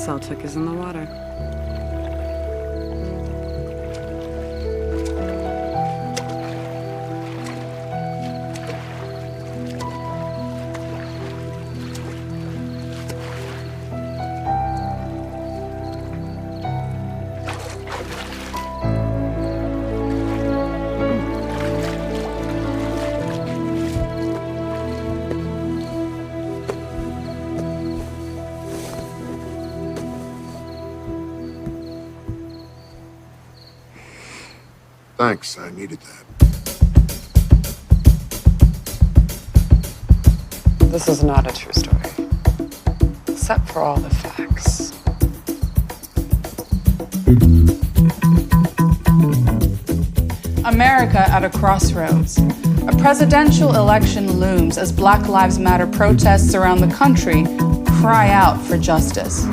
Celtic is in the water. Thanks, I needed that. This is not a true story. Except for all the facts. America at a crossroads. A presidential election looms as Black Lives Matter protests around the country cry out for justice.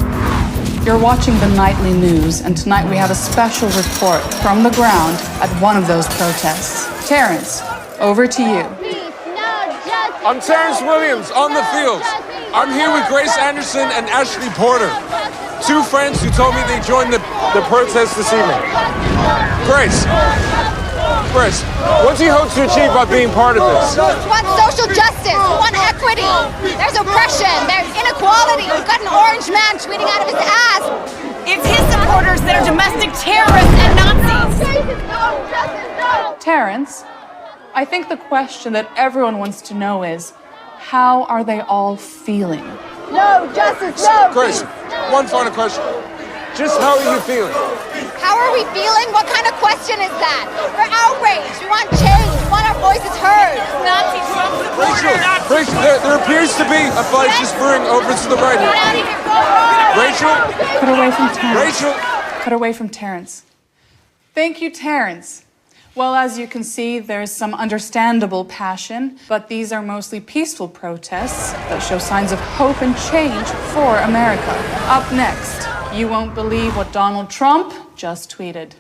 You're watching the nightly news, and tonight we have a special report from the ground at one of those protests. Terrence, over to you. I'm Terrence Williams on the field. I'm here with Grace Anderson and Ashley Porter, two friends who told me they joined the protest this evening. Grace, what do you hope to achieve by being part of this? We want social justice. We want equity. There's oppression. There's inequality. We've got an orange man tweeting out of his ass. It's his supporters that are domestic terrorists and Nazis. Terrence, I think the question that everyone wants to know is, how are they all feeling? No justice, no Grace, one final question. Just how are you feeling? How are we feeling? What kind of question is that? We're outraged. We want change. We want our voices heard. Nazi Trump supporters. Rachel, there appears to be a fight just brewing over to the right here. Get out of here. Go home. Rachel? Cut away from Terrence. Rachel? Cut away from Terrence. Thank you, Terrence. Well, as you can see, there's some understandable passion, but these are mostly peaceful protests that show signs of hope and change for America. Up next, you won't believe what Donald Trump just tweeted.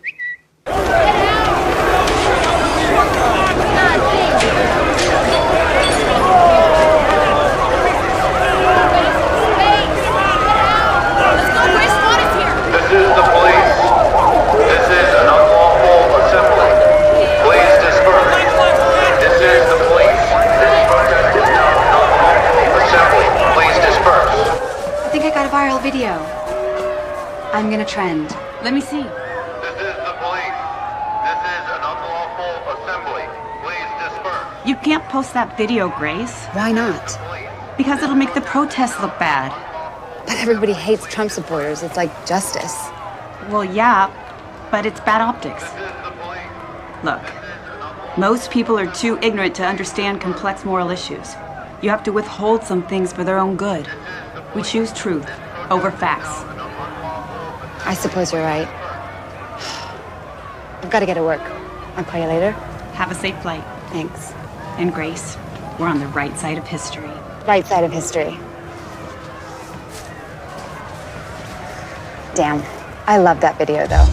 Viral video. I'm gonna trend. Let me see. This is the police. This is an unlawful assembly. Please disperse. You can't post that video, Grace. Why not? Because it'll make the protests look bad. But everybody hates Trump supporters. It's like justice. Well, yeah, but it's bad optics. Look, most people are too ignorant to understand complex moral issues. You have to withhold some things for their own good. We choose truth over facts. I suppose you're right. I've got to get to work. I'll call you later. Have a safe flight. Thanks. And Grace, we're on the right side of history. Right side of history. Damn. I love that video, though.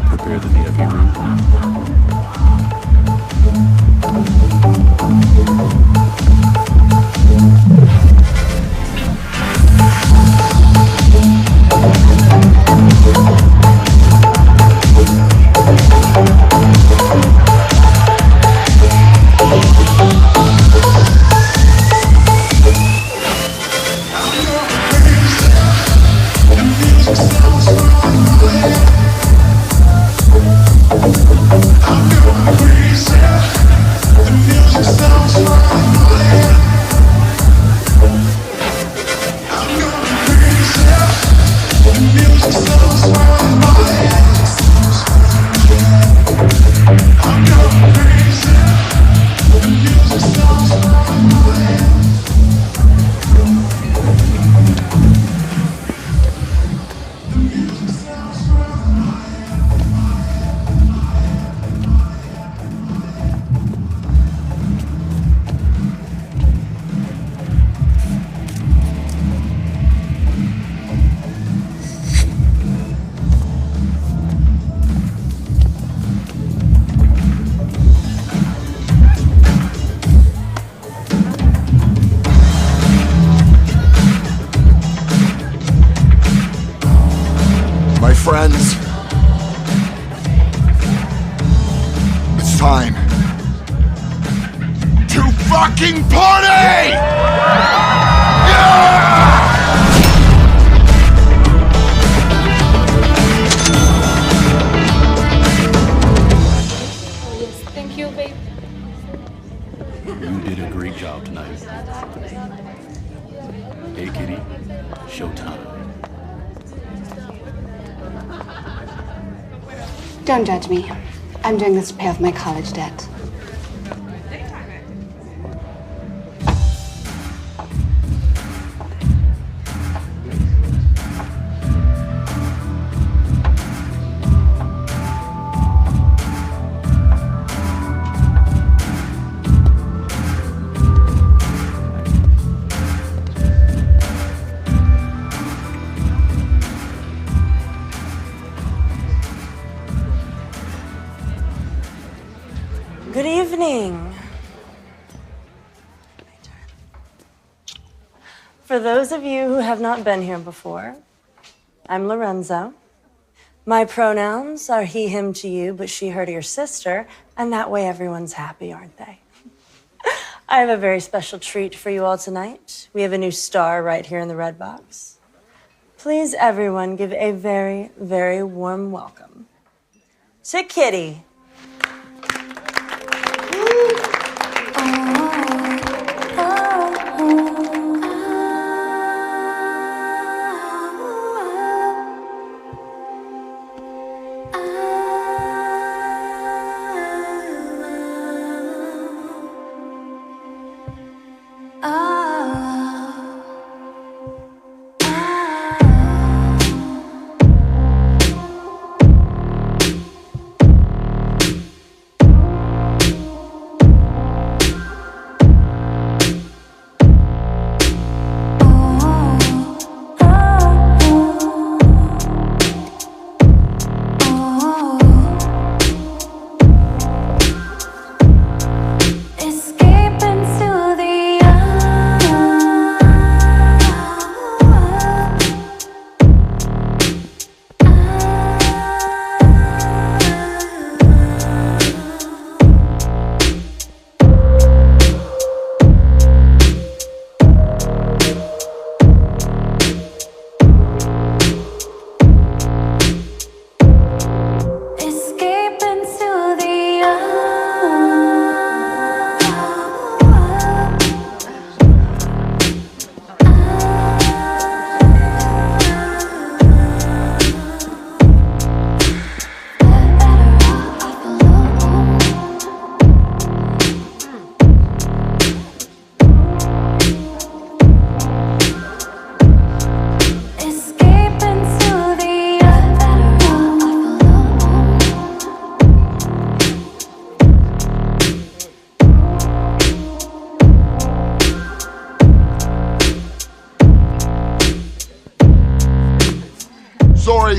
Prepare the VIP room. I'm time to fucking party! Yeah! Thank you, babe. You did a great job tonight. Hey, Kitty. Showtime. Don't judge me. I'm doing this to pay off my college debt. Good evening. For those of you who have not been here before, I'm Lorenzo. My pronouns are he, him to you, but she, her to your sister, and that way everyone's happy, aren't they? I have a very special treat for you all tonight. We have a new star right here in the red box. Please, everyone, give a very, very warm welcome to Kitty.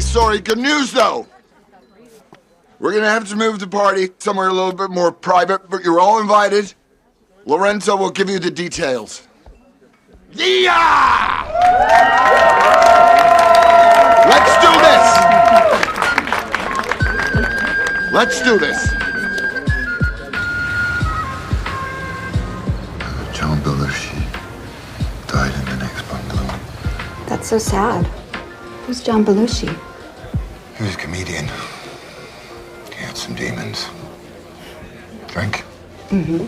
Sorry, good news though. We're gonna have to move the party somewhere a little bit more private, but you're all invited. Lorenzo will give you the details. Yeah! Let's do this! Let's do this. John Belushi died in the next bungalow. That's so sad. Who's John Belushi? He was a comedian. He had some demons. Drink? Mm-hmm.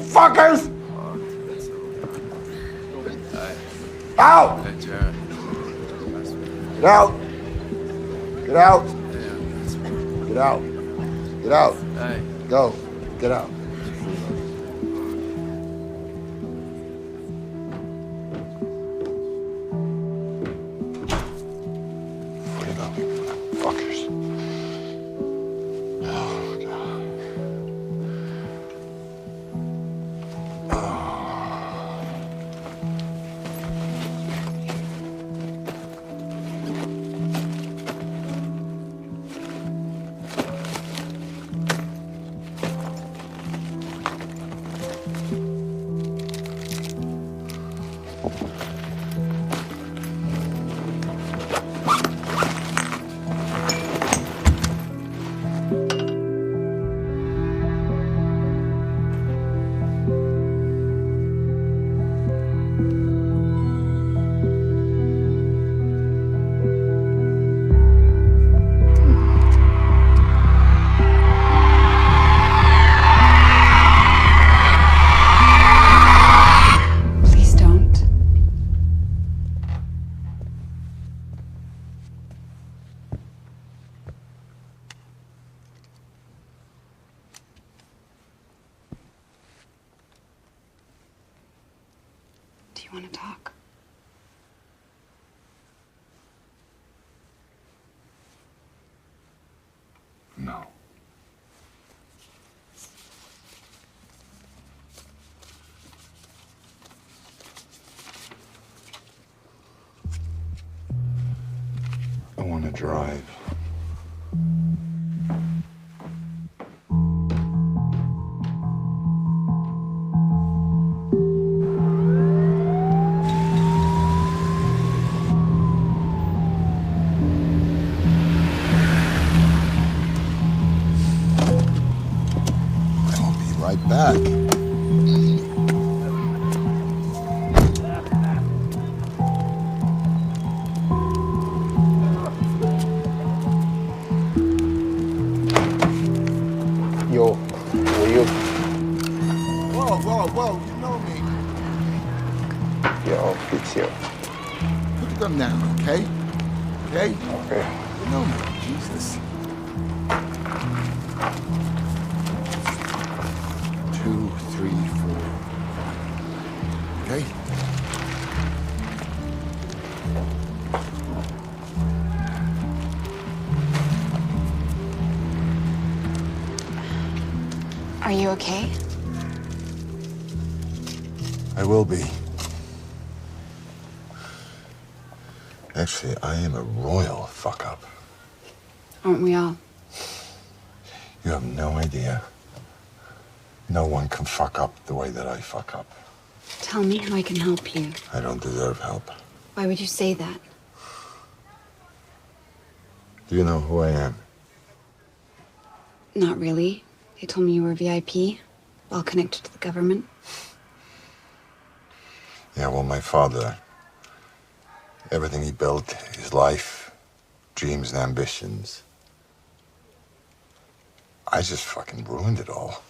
fuckers! Out! Get out! Get out! Get out! Get out! Go! Get out! Fuckers. Oh, God. Please don't. Do you want to talk? No. I want to drive. I'll be right back. Yo, who are you? Whoa, you know me. Yo, it's you. Put the gun down, okay? Okay? Okay. You know me, Jesus. 2, 3, 4. Okay? Are you okay? I will be. Actually, I am a royal fuck-up. Aren't we all? You have no idea. No one can fuck up the way that I fuck up. Tell me how I can help you. I don't deserve help. Why would you say that? Do you know who I am? Not really. They told me you were VIP, well connected to the government. Yeah, well, my father, everything he built, his life, dreams and ambitions, I just fucking ruined it all.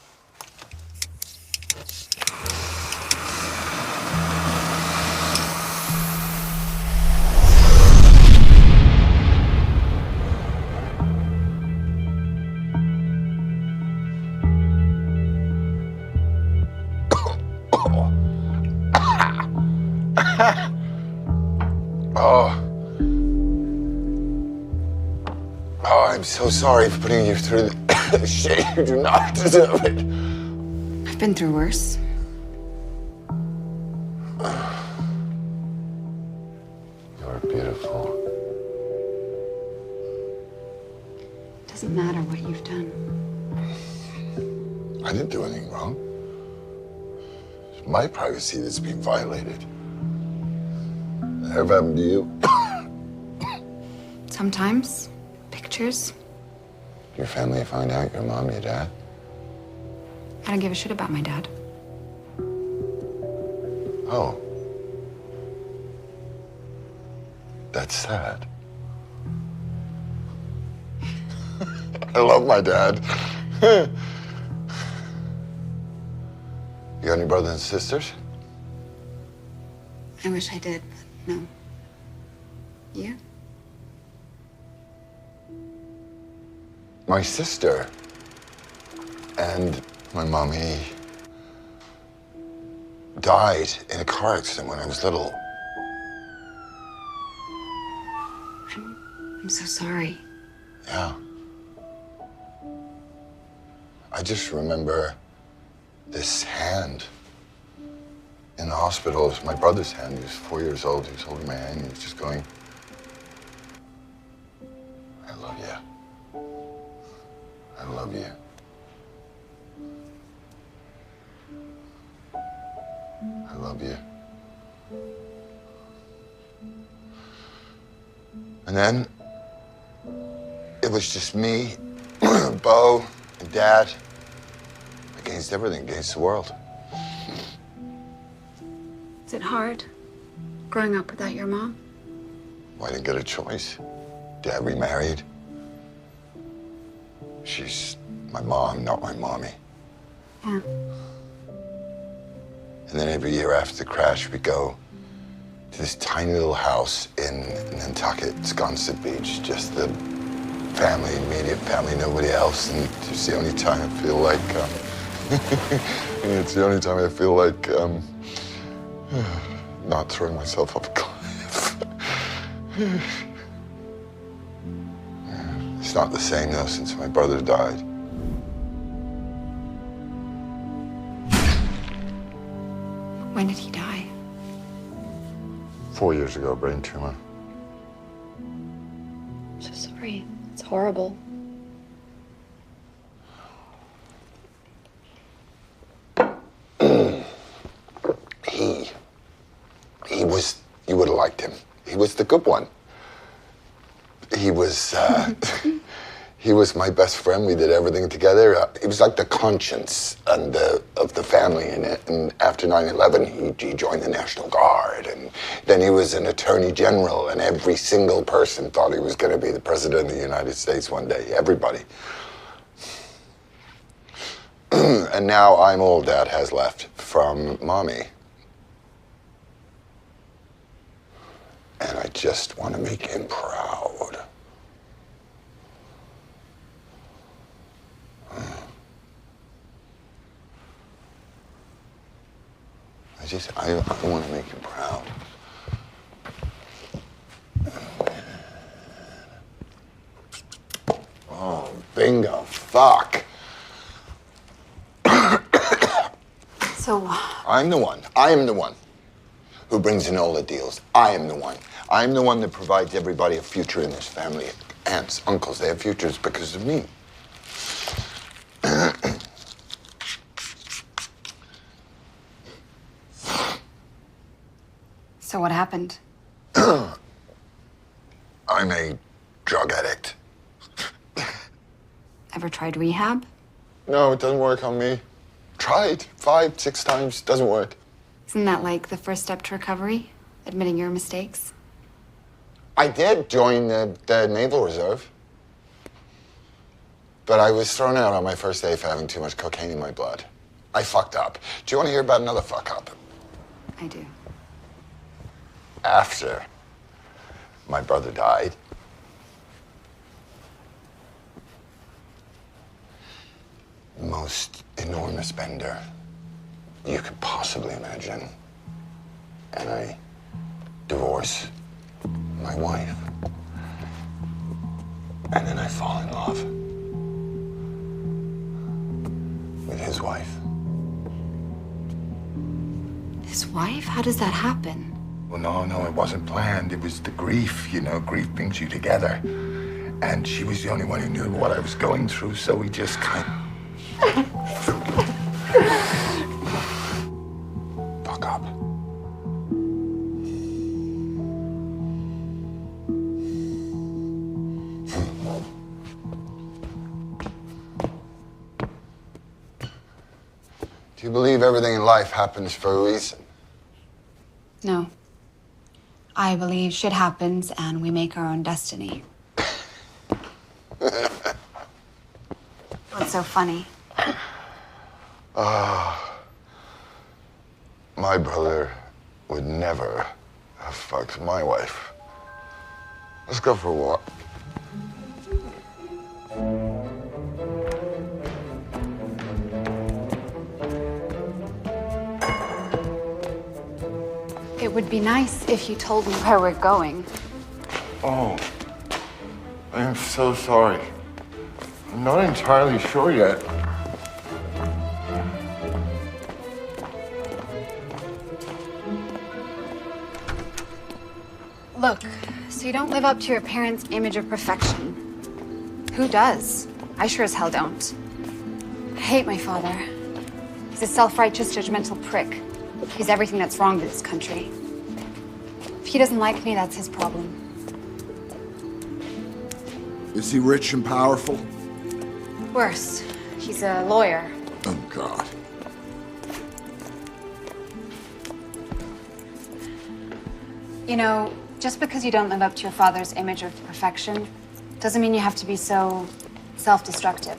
Oh, I'm so sorry for putting you through the shit. You do not deserve it. I've been through worse. You're beautiful. Doesn't matter what you've done. I didn't do anything wrong. It's my privacy that's being violated. Ever happened to you? Sometimes, pictures. Your family find out your mom, your dad? I don't give a shit about my dad. Oh. That's sad. I love my dad. You got any brothers and sisters? I wish I did, but no. You? My sister and my mommy died in a car accident when I was little. I'm so sorry. Yeah. I just remember this hand in the hospital. It was my brother's hand. He was 4 years old. He was holding my hand. He was just going, I love you. I love you. I love you. And then it was just me, Bo, and Dad against everything, against the world. Is it hard growing up without your mom? Well, I didn't get a choice. Dad remarried. She's my mom, not my mommy. Yeah. And then every year after the crash, we go to this tiny little house in Nantucket, Sconset Beach, just the family, immediate family, nobody else. And it's the only time I feel like, it's the only time I feel like not throwing myself off a cliff. It's not the same though since my brother died. When did he die? 4 years ago, brain tumor. I'm so sorry. It's horrible. He was, you would have liked him. He was the good one. He was, he was my best friend. We did everything together. He was like the conscience and of the family in it. And after 9/11, he joined the National Guard. And then he was an attorney general. And every single person thought he was going to be the president of the United States one day. Everybody. And now I'm all Dad has left from Mommy. And I just want to make him proud. I want to make him proud. Oh, bingo. Fuck. So... I'm the one. I am the one who brings in all the deals. I am the one. I'm the one that provides everybody a future in this family. Aunts, uncles, they have futures because of me. So what happened? I'm a drug addict. Ever tried rehab? No, it doesn't work on me. Tried 5, 6 times, doesn't work. Isn't that like the first step to recovery? Admitting your mistakes? I did join the Naval Reserve. But I was thrown out on my first day for having too much cocaine in my blood. I fucked up. Do you want to hear about another fuck up? I do. After my brother died, most enormous bender you could possibly imagine. And I divorce my wife. And then I fall in love with his wife. His wife? How does that happen? Well, no, it wasn't planned. It was the grief, you know, grief brings you together. And she was the only one who knew what I was going through, so we just kind of... Fuck up. Do you believe everything in life happens for a reason? No. I believe shit happens and we make our own destiny. What's so funny? My brother would never have fucked my wife. Let's go for a walk. It would be nice if you told me where we're going. Oh, I am so sorry. I'm not entirely sure yet. Look, so you don't live up to your parents' image of perfection. Who does? I sure as hell don't. I hate my father. He's a self-righteous, judgmental prick. He's everything that's wrong with this country. If he doesn't like me, that's his problem. Is he rich and powerful? Worse, he's a lawyer. Oh, God. You know, just because you don't live up to your father's image of perfection doesn't mean you have to be so self-destructive.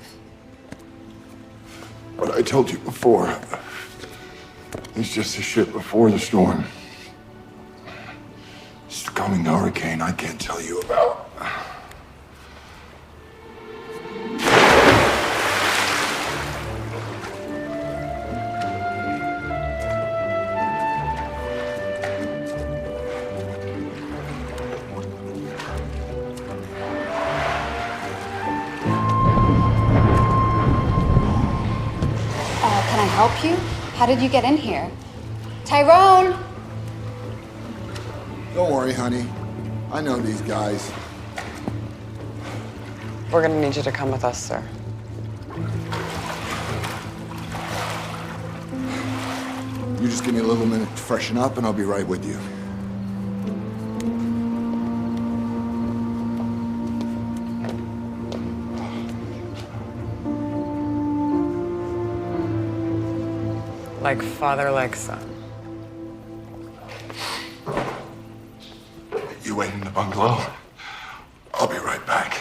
But I told you before, he's just the shit before the storm. It's the coming hurricane I can't tell you about. Can I help you? How did you get in here? Tyrone! Don't worry, honey. I know these guys. We're gonna need you to come with us, sir. You just give me a little minute to freshen up and I'll be right with you. Like father, like son. You wait in the bungalow. I'll be right back.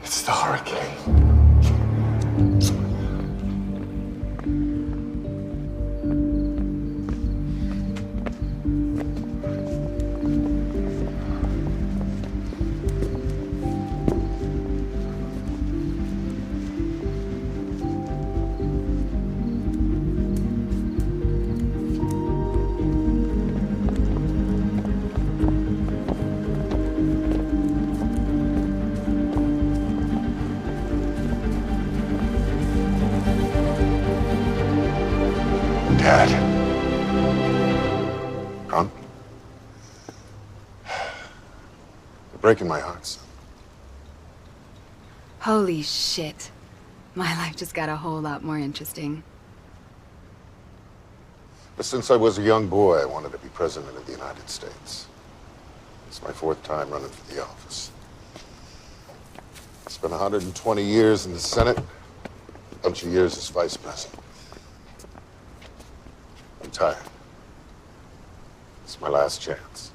It's the hurricane. Dad. Con? You're breaking my heart, son. Holy shit. My life just got a whole lot more interesting. But since I was a young boy, I wanted to be president of the United States. It's my 4th time running for the office. Spent 120 years in the Senate, a bunch of years as vice president. I'm tired. It's my last chance.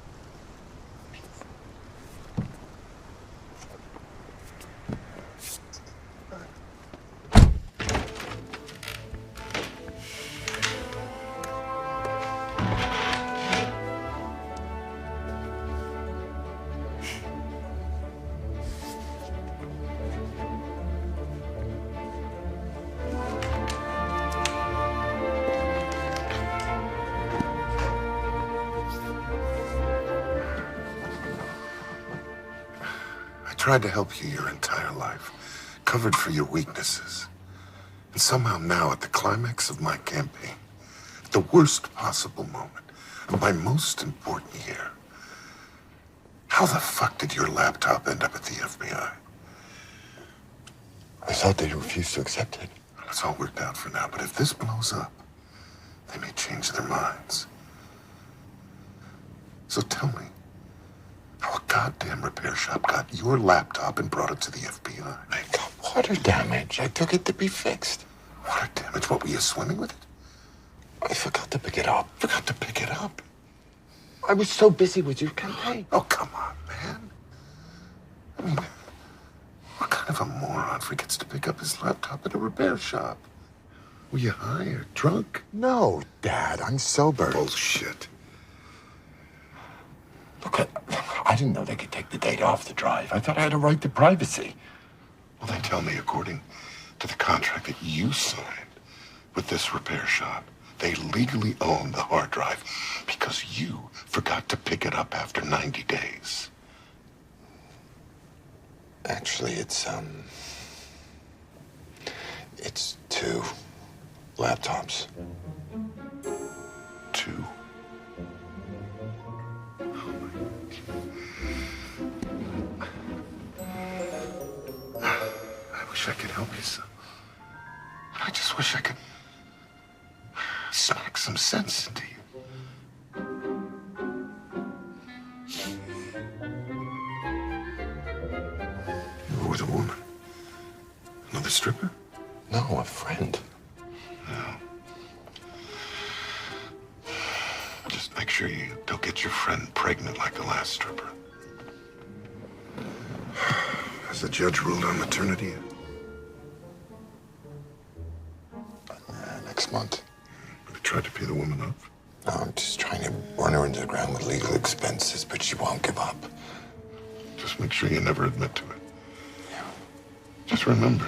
I tried to help you your entire life, covered for your weaknesses. And somehow now, at the climax of my campaign, at the worst possible moment of my most important year, how the fuck did your laptop end up at the FBI? I thought they refused to accept it. Well, it's all worked out for now, but if this blows up, they may change their minds. So tell me, how a goddamn repair shop got your laptop and brought it to the FBI? I got water damage. I took it to be fixed. Water damage? What, were you swimming with it? I forgot to pick it up. Forgot to pick it up? I was so busy with your campaign. Oh, come on, man. I mean, what kind of a moron forgets to pick up his laptop at a repair shop? Were you high or drunk? No, Dad, I'm sober. Bullshit. Look, I didn't know they could take the date off the drive. I thought I had a right to privacy. Well, they tell me, according to the contract that you signed with this repair shop, they legally own the hard drive because you forgot to pick it up after 90 days. Actually, it's 2 laptops. 2? I wish I could help you, son. I just wish I could smack some sense into you. You were with a woman. Another stripper? No, a friend. No. Just make sure you don't get your friend pregnant like the last stripper. Has the judge ruled on maternity yet? Next month. Have you tried to pay the woman up? No, I'm just trying to run her into the ground with legal expenses, but she won't give up. Just make sure you never admit to it. Yeah. Just remember,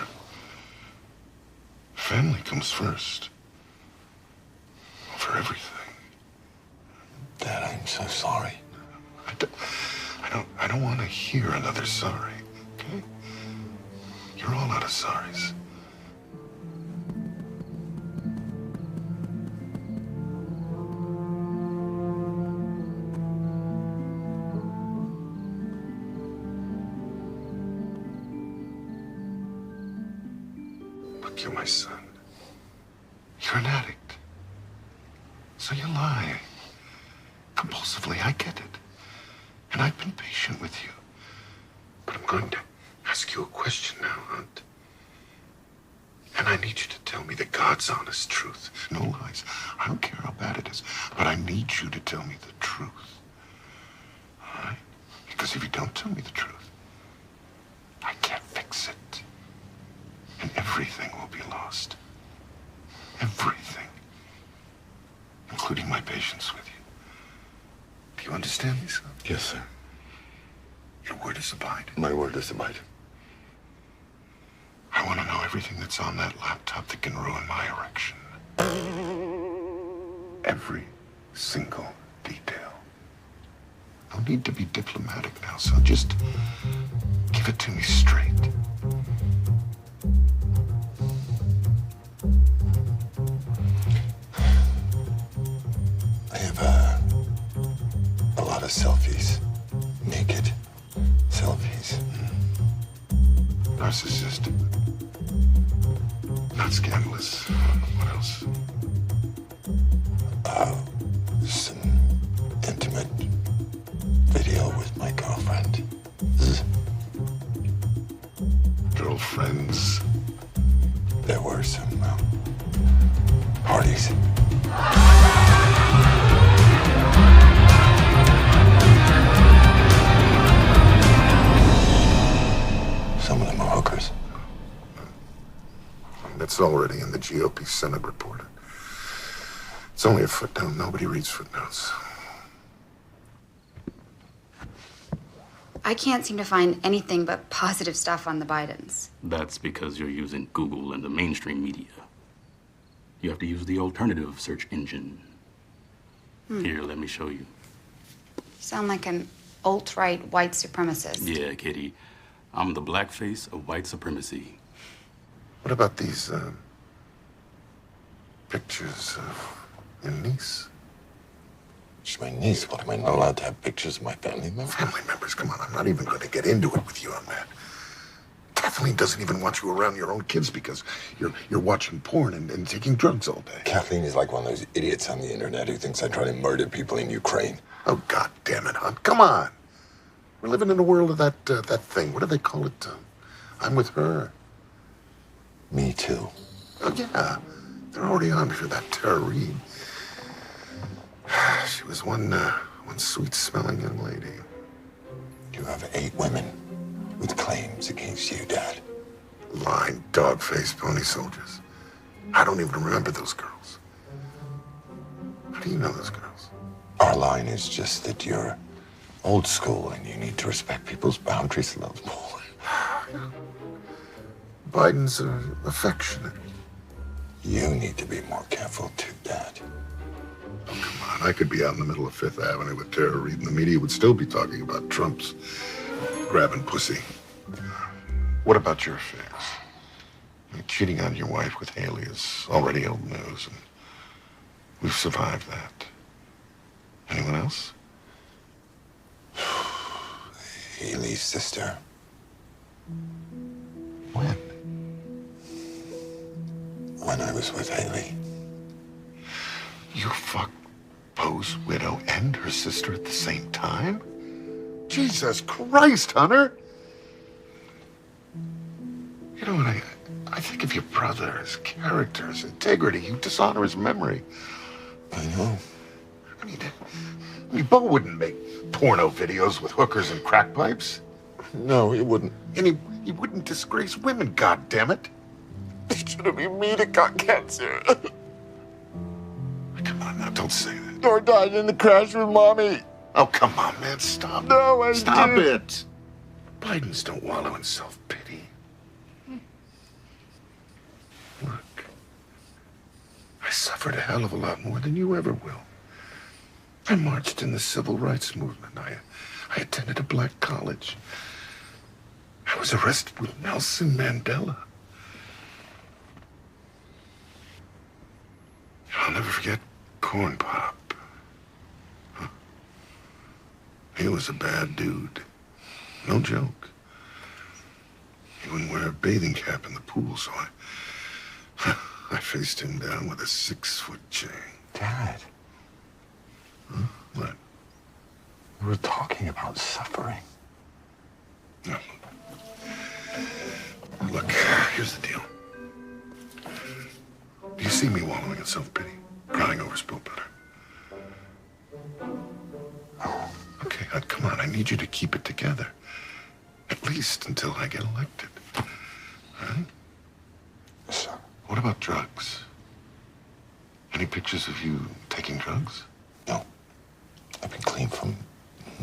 family comes first. Over everything. Dad, I'm so sorry. I don't want to hear another sorry, okay? You're all out of sorries. Look, you're my son. You're an addict. So you lie. Compulsively, I get it. And I've been patient with you. But I'm going to ask you a question now, Hunt. And I need you to tell me the God's honest truth. No lies. I don't care how bad it is, but I need you to tell me the truth. All right? Because if you don't tell me the truth, I can't fix it. And everything will be lost. Everything. Including my patience with you. Do you understand me, son? Yes, sir. Your word is abide. My word is abide. I want to know everything that's on that laptop that can ruin my erection. Every single detail. No need to be diplomatic now, son. Just give it to me straight. I have a lot of selfies. Naked selfies. Narcissistic. Not scandalous. What else? Some intimate video with my girlfriend. Girlfriends? There were some parties. Some of them are hookers. That's already in the GOP Senate report. It's only a footnote. Nobody reads footnotes. I can't seem to find anything but positive stuff on the Bidens. That's because you're using Google and the mainstream media. You have to use the alternative search engine. Here, let me show you. Sound like an alt-right white supremacist. Yeah, Kitty. I'm the blackface of white supremacy. What about these pictures of your niece? She's my niece. What, am I not allowed to have pictures of my family members? Family members? Come on, I'm not even going to get into it with you on that. Kathleen doesn't even want you around your own kids because you're watching porn and taking drugs all day. Kathleen is like one of those idiots on the internet who thinks I try to murder people in Ukraine. Oh, God damn it, Hunt. Come on. We're living in a world of that thing. What do they call it? I'm with her. Me too. Oh, yeah. They're already on for that Tara Reid. She was one sweet-smelling young lady. You have 8 women with claims against you, Dad. Lying, dog-faced pony soldiers. I don't even remember those girls. How do you know those girls? Our line is just that you're old school and you need to respect people's boundaries a little more. Biden's affectionate. You need to be more careful too, Dad. Oh, come on. I could be out in the middle of Fifth Avenue with Tara Reid, and the media would still be talking about Trump's grabbing pussy. What about your affairs? I mean, cheating on your wife with Haley is already old news, and we've survived that. Anyone else? Haley's sister. When? When I was with Haley. You fucked Poe's widow and her sister at the same time? Jesus Christ, Hunter! You know what, I think of your brother, his character, his integrity. You dishonor his memory. I know. I mean, Bo wouldn't make porno videos with hookers and crack pipes. No, he wouldn't. And he wouldn't disgrace women, goddammit. It should have been me that got cancer. Come on now, don't say that. Or died in the crash with Mommy. Oh, come on, man, stop. No, Stop it. Bidens don't wallow in self-pity. Look, I suffered a hell of a lot more than you ever will. I marched in the civil rights movement. I attended a black college. I was arrested with Nelson Mandela. I'll never forget Corn Pop. Huh. He was a bad dude. No joke. He wouldn't wear a bathing cap in the pool, so I faced him down with a 6-foot chain. Dad. Huh? What? We were talking about suffering. No. Look, here's the deal. Do you see me wallowing in self-pity? Crying over spilled butter? Oh. Okay, come on. I need you to keep it together. At least until I get elected. All right? Sure. What about drugs? Any pictures of you taking drugs? No. I've been clean for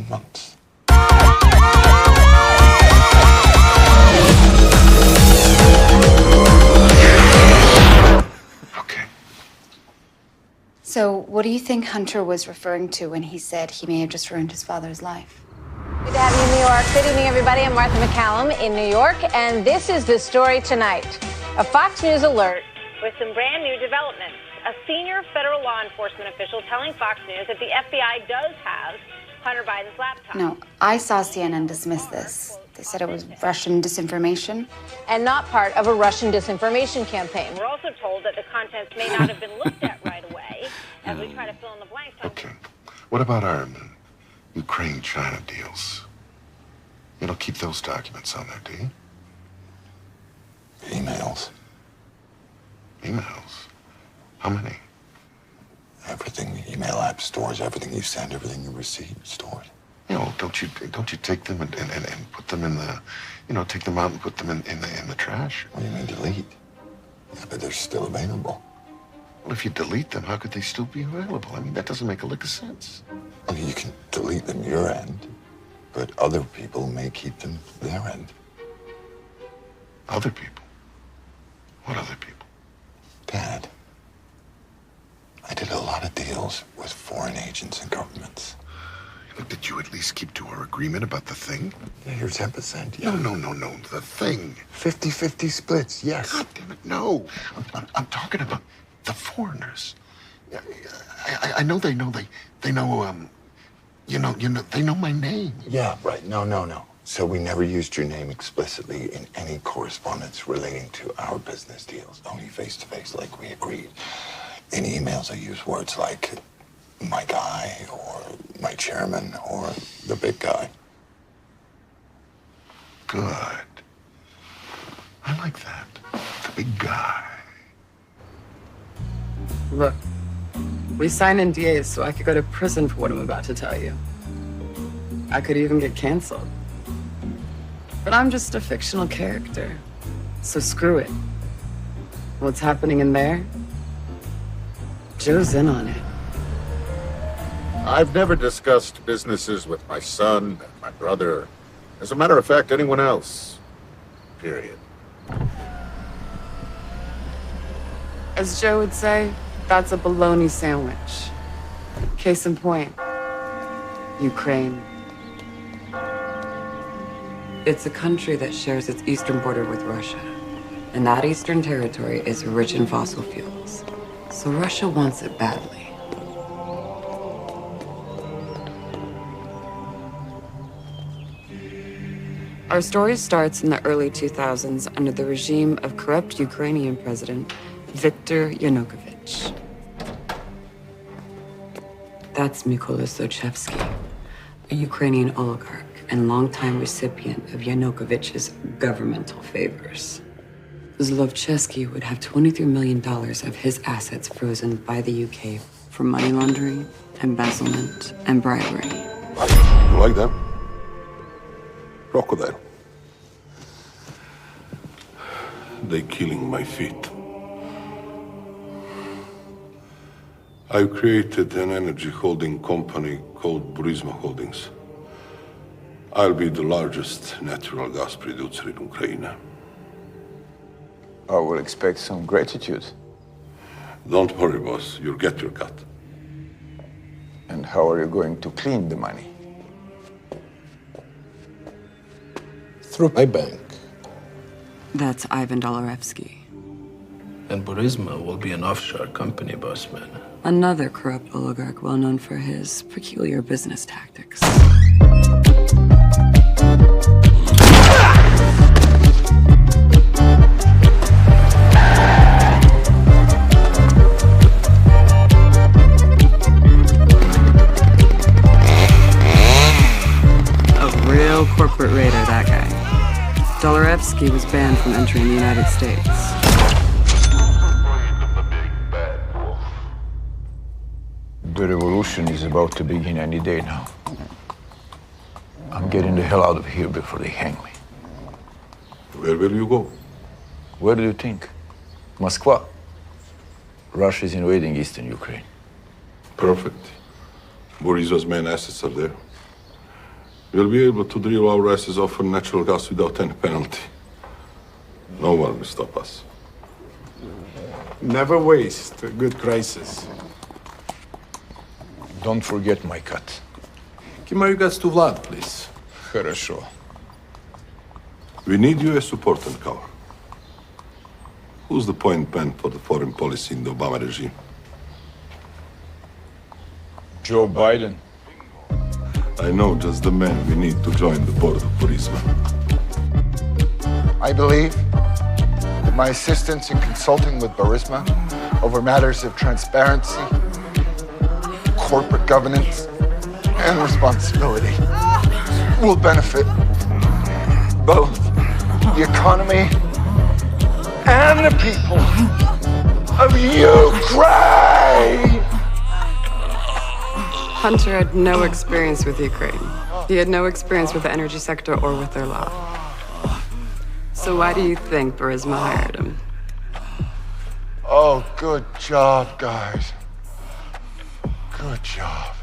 months. Okay. So, what do you think Hunter was referring to when he said he may have just ruined his father's life? Good to have you in New York. Good evening, everybody. I'm Martha McCallum in New York, and this is the story tonight. A Fox News alert with some brand new developments. A senior federal law enforcement official telling Fox News that the FBI does have Hunter Biden's laptop. No, I saw CNN dismiss this. They said it was Russian disinformation. And not part of a Russian disinformation campaign. We're also told that the contents may not have been looked at right away as we try to fill in the blanks. Okay. What about our Ukraine-China deals? You don't keep those documents on there, do you? Emails. Emails? How many? Everything the email app stores, everything you send, everything you receive stored. You know, don't you take them and put them in the, take them out and put them in the trash? What do you mean delete? Yeah, but they're still available. Well, if you delete them, how could they still be available? I mean, that doesn't make a lick of sense. Okay, you can delete them your end, but other people may keep them their end. Other people? What other people? Dad, I did a lot of deals with foreign agents and governments. Did you at least keep to our agreement about the thing? Yeah, you're 10%, yeah. No, the thing. 50-50 splits, yes. God damn it, no. I'm talking about the foreigners. I know they know they know my name. Yeah, right. No. So we never used your name explicitly in any correspondence relating to our business deals, only face-to-face like we agreed. In emails, I use words like my guy or my chairman or the big guy. Good. I like that. The big guy. Look, we signed NDAs so I could go to prison for what I'm about to tell you. I could even get canceled. But I'm just a fictional character, so screw it. What's happening in there? Joe's in on it. I've never discussed businesses with my son, my brother. As a matter of fact, anyone else. Period. As Joe would say, that's a bologna sandwich. Case in point, Ukraine. It's a country that shares its eastern border with Russia. And that eastern territory is rich in fossil fuels. So Russia wants it badly. Our story starts in the early 2000s under the regime of corrupt Ukrainian President Viktor Yanukovych. That's Mykola Sochevsky, a Ukrainian oligarch and longtime recipient of Yanukovych's governmental favors. Zlovchevsky would have $23 million of his assets frozen by the UK for money laundering, embezzlement, and bribery. You like that? Crocodile. They killing my feet. I've created an energy holding company called Burisma Holdings. I'll be the largest natural gas producer in Ukraine. I would expect some gratitude. Don't worry, boss. You'll get your cut. And how are you going to clean the money? Through my bank. That's Ivan Dolorevsky. And Burisma will be an offshore company, boss man. Another corrupt oligarch well known for his peculiar business tactics. A real corporate raider, that guy. Dolorevsky was banned from entering the United States. The revolution is about to begin any day now. I'm getting the hell out of here before they hang me. Where will you go? Where do you think? Moscow. Russia is invading eastern Ukraine. Perfect. Burisma's main assets are there. We'll be able to drill our asses off for natural gas without any penalty. No one will stop us. Never waste a good crisis. Don't forget my cut. Give my regards to Vlad, please. Хорошо. We need U.S. support and cover. Who's the point man for the foreign policy in the Obama regime? Joe Biden. I know just the man we need to join the board of Burisma. I believe that my assistance in consulting with Burisma over matters of transparency, corporate governance, and responsibility will benefit both the economy and the people of Ukraine. Hunter had no experience with Ukraine. He had no experience with the energy sector or with their law. So why do you think Burisma hired him? Oh, good job, guys. Good job.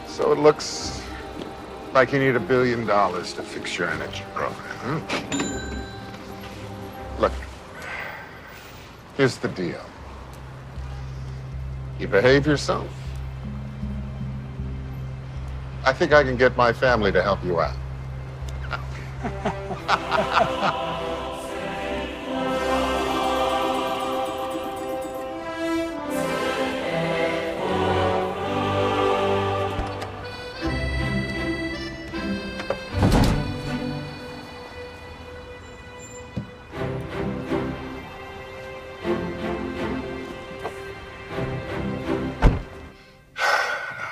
So it looks like you need $1 billion to fix your energy program. Look, here's the deal. You behave yourself, I think I can get my family to help you out.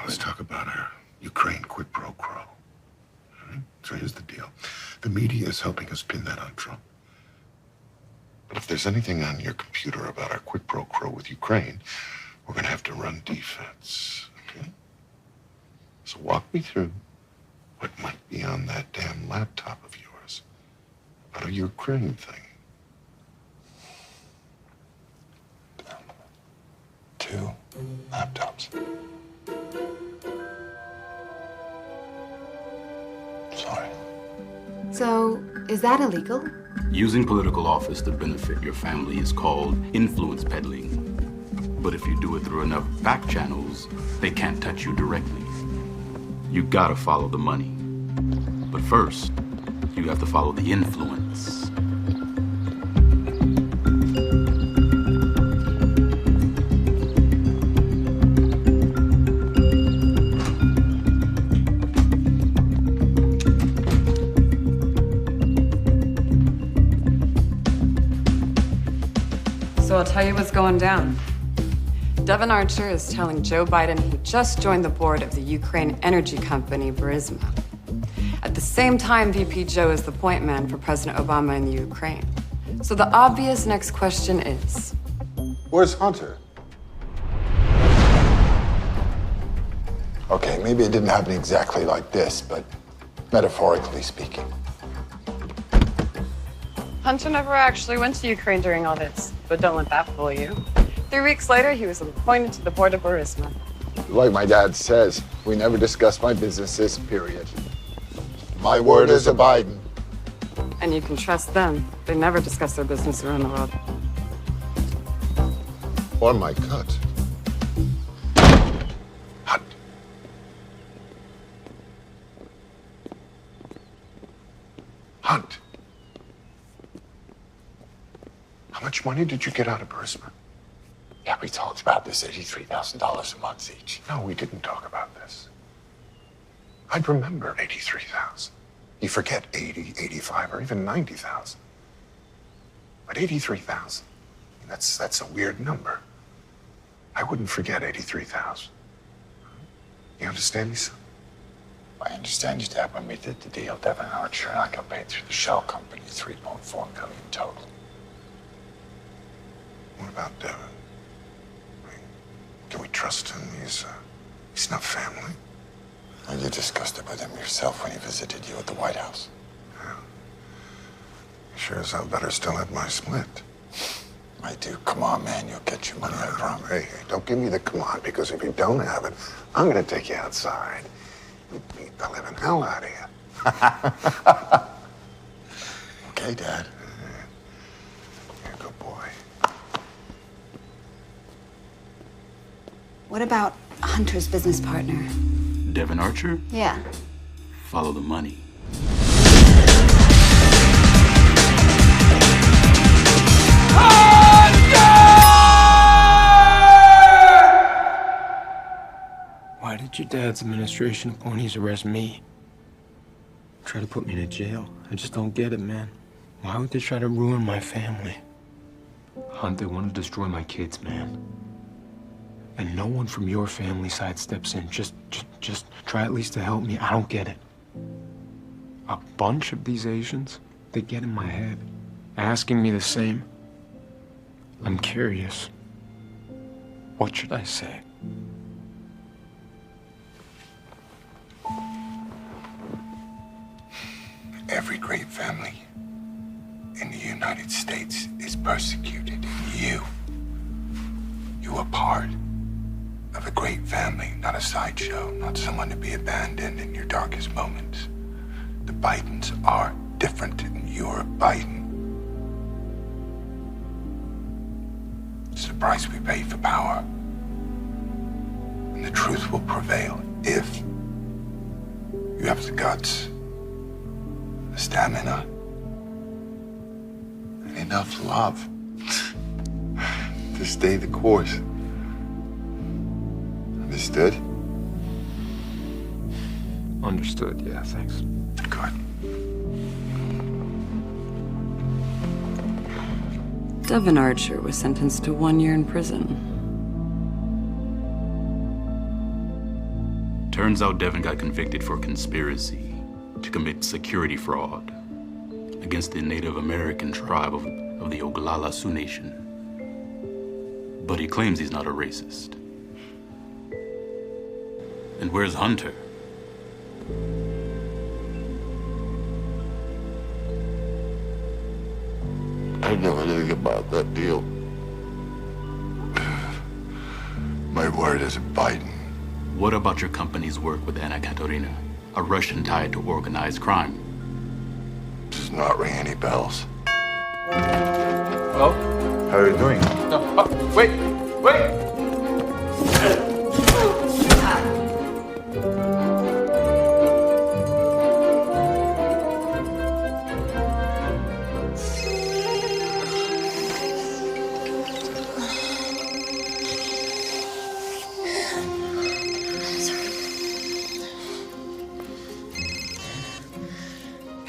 Let's talk about our Ukraine quid pro quo. All right? So here's the deal. The media is helping us pin that on Trump. But if there's anything on your computer about our quid pro quo with Ukraine, we're going to have to run defense. Okay? So walk me through what might be on that damn laptop of yours about a Ukraine thing. 2 laptops. Sorry. So, is that illegal? Using political office to benefit your family is called influence peddling. But if you do it through enough back channels, they can't touch you directly. You gotta follow the money. But first, you have to follow the influence. So I'll tell you what's going down. Devin Archer is telling Joe Biden he just joined the board of the Ukraine energy company Burisma. At the same time, VP Joe is the point man for President Obama in the Ukraine. So the obvious next question is, Where's Hunter? Okay, maybe it didn't happen exactly like this, but metaphorically speaking. Hunter never actually went to Ukraine during all this, but don't let that fool you. 3 weeks later, he was appointed to the board of Burisma. Like my dad says, we never discuss my businesses, period. My word is a Biden. And you can trust them. They never discuss their business around the world. Or my cut. Hunt. How much money did you get out of Burisma? Yeah, we talked about this $83,000 a month each. No, we didn't talk about this. I'd remember 83,000. You forget 80, 85, or even 90,000. But 83,000, that's a weird number. I wouldn't forget 83,000. You understand me, son? I understand you, Dad. When we did the deal, Devin Archer and I got paid through the shell company, $3.4 million total. What about Devin? Can we trust him? He's not family. Well, you discussed it with him yourself when he visited you at the White House. Yeah. Sure as hell better still have my split. I do. Come on, man. You'll get your money, I promise. Hey, don't give me the come on, because if you don't have it, I'm gonna take you outside and beat the living hell out of you. Okay, Dad. You're a good boy. What about Hunter's business partner? Devin Archer? Yeah. Follow the money. Why did your dad's administration of ponies arrest me? Try to put me in jail. I just don't get it, man. Why would they try to ruin my family? Hunt, they want to destroy my kids, man. And no one from your family side steps in. Just try at least to help me. I don't get it. A bunch of these Asians, they get in my head, asking me the same. I'm curious. What should I say? Every great family in the United States is persecuted. You are part of a great family, not a sideshow, not someone to be abandoned in your darkest moments. The Bidens are different, and you're a Biden. It's the price we pay for power. And the truth will prevail if you have the guts, the stamina, and enough love to stay the course. Understood? Understood, yeah, thanks. Good. Devin Archer was sentenced to 1 year in prison. Turns out Devin got convicted for conspiracy to commit security fraud against the Native American tribe of the Oglala Sioux Nation. But he claims he's not a racist. And where's Hunter? I know anything about that deal. My word isn't Biden. What about your company's work with Anna Katerina, a Russian tied to organized crime? Does not ring any bells. Hello? How are you doing? No, wait!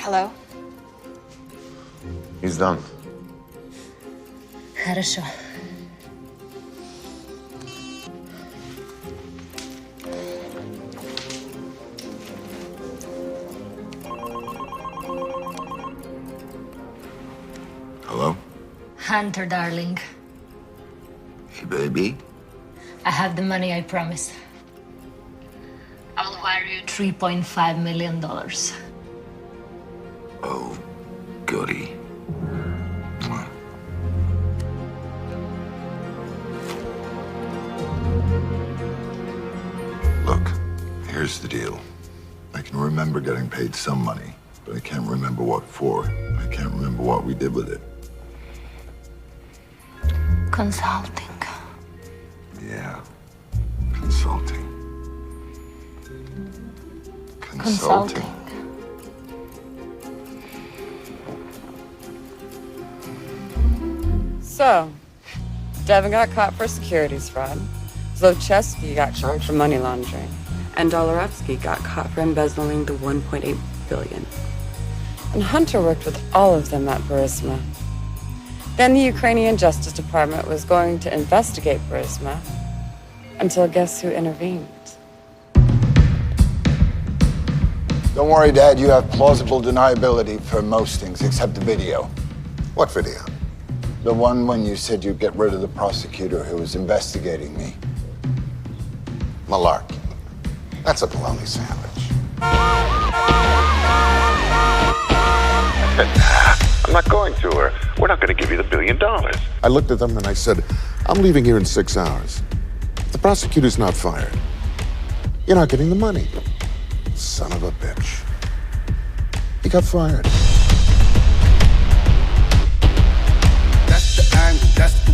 Hello? He's done. Хорошо. Hello? Hunter, darling. Hey, baby. I have the money I promised. I'll wire you $3.5 million. Oh, goody. Look, here's the deal. I can remember getting paid some money, but I can't remember what for. I can't remember what we did with it. Consulting. Yeah, consulting. Consulting. So, Devin got caught for securities fraud. Zlochevsky got charged for money laundering. And Dolorevsky got caught for embezzling the $1.8 billion. And Hunter worked with all of them at Burisma. Then the Ukrainian Justice Department was going to investigate Burisma until guess who intervened? Don't worry, Dad. You have plausible deniability for most things except the video. What video? The one when you said you'd get rid of the prosecutor who was investigating me. Malarkey. That's a bologna sandwich. I'm not going to her. We're not going to give you the $1 billion. I looked at them and I said, I'm leaving here in 6 hours. If the prosecutor's not fired, you're not getting the money. Son of a bitch. He got fired. That's the angle, that's the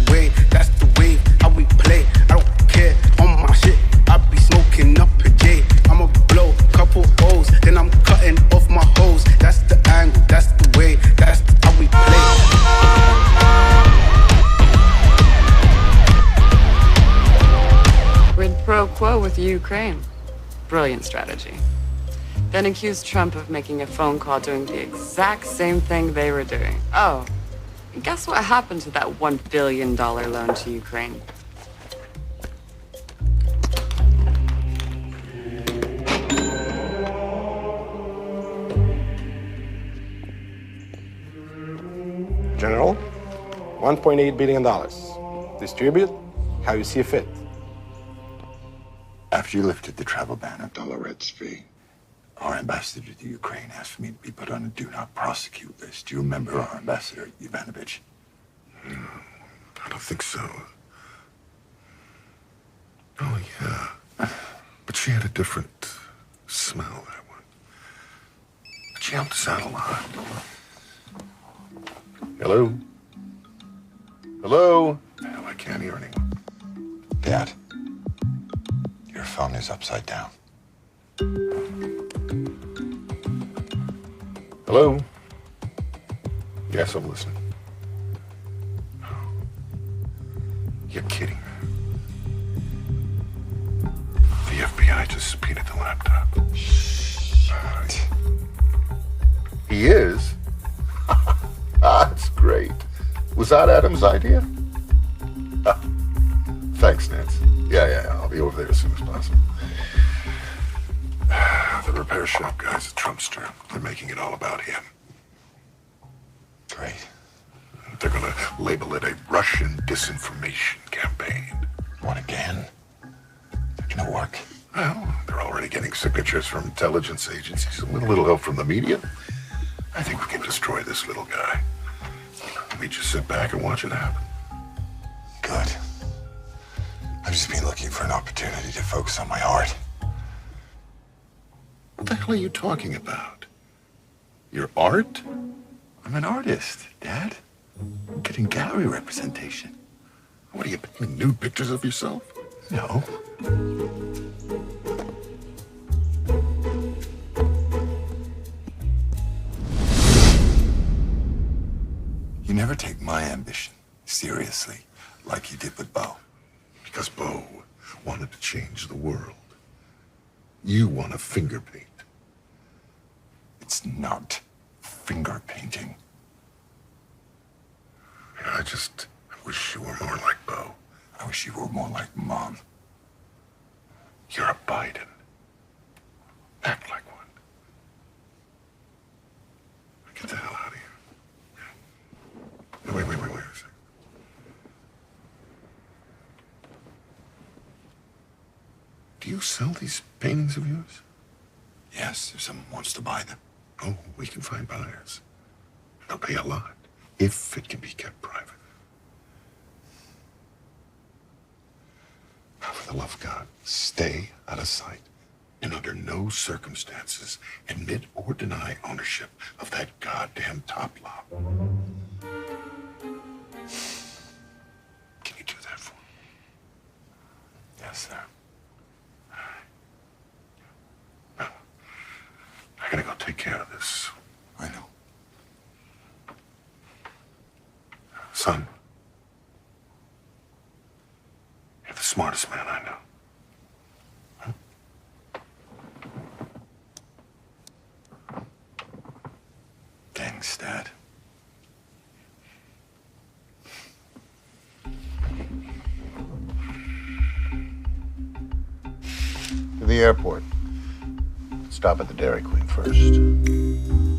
way, how we play. I don't care on my shit. I be smoking up a J. I'ma blow a couple O's, then I'm cutting off my hose. That's the angle, that's the way, that's how we play. Quid pro quo with Ukraine. Brilliant strategy. Then accused Trump of making a phone call doing the exact same thing they were doing. Oh, and guess what happened to that $1 billion loan to Ukraine? General, $1.8 billion. Distribute how you see fit. After you lifted the travel ban on Dolorevsky, our ambassador to Ukraine asked for me to be put on a do not prosecute list. Do you remember our ambassador, Ivanovich? I don't think so. Oh, yeah. But she had a different smell, that one. But she helped us out a lot. Hello? Hello? Hell, I can't hear anyone. Dad, your phone is upside down. Hello? Yes, I'm listening. You're kidding. The FBI just subpoenaed the laptop. He is? That's great. Was that Adam's idea? Thanks, Nance. Yeah, I'll be over there as soon as possible. The repair shop guy's a Trumpster. They're making it all about him. Great. They're gonna label it a Russian disinformation campaign. What again? Gonna work? Well, they're already getting signatures from intelligence agencies and with a little help from the media. I think we can destroy this little guy. We just sit back and watch it happen. Good. I've just been looking for an opportunity to focus on my art. What the hell are you talking about? Your art? I'm an artist, Dad. I'm getting gallery representation. What are you painting nude pictures of yourself? No. You never take my ambition seriously like you did with Bo. Because Bo wanted to change the world. You want to finger paint. It's not finger painting. I wish you were more like Bo. I wish you were more like Mom. You're a Biden. Act like one. Get the hell out of here. Wait a second. Do you sell these paintings of yours? Yes, if someone wants to buy them. Oh, we can find buyers. They'll pay a lot, if it can be kept private. For the love of God, stay out of sight, and under no circumstances admit or deny ownership of that goddamn top lot. Can you do that for me? Yes, sir. I gotta go take care of this. I know. Son, you're the smartest man I know. Thanks, Dad. To the airport. Stop at the Dairy Queen first.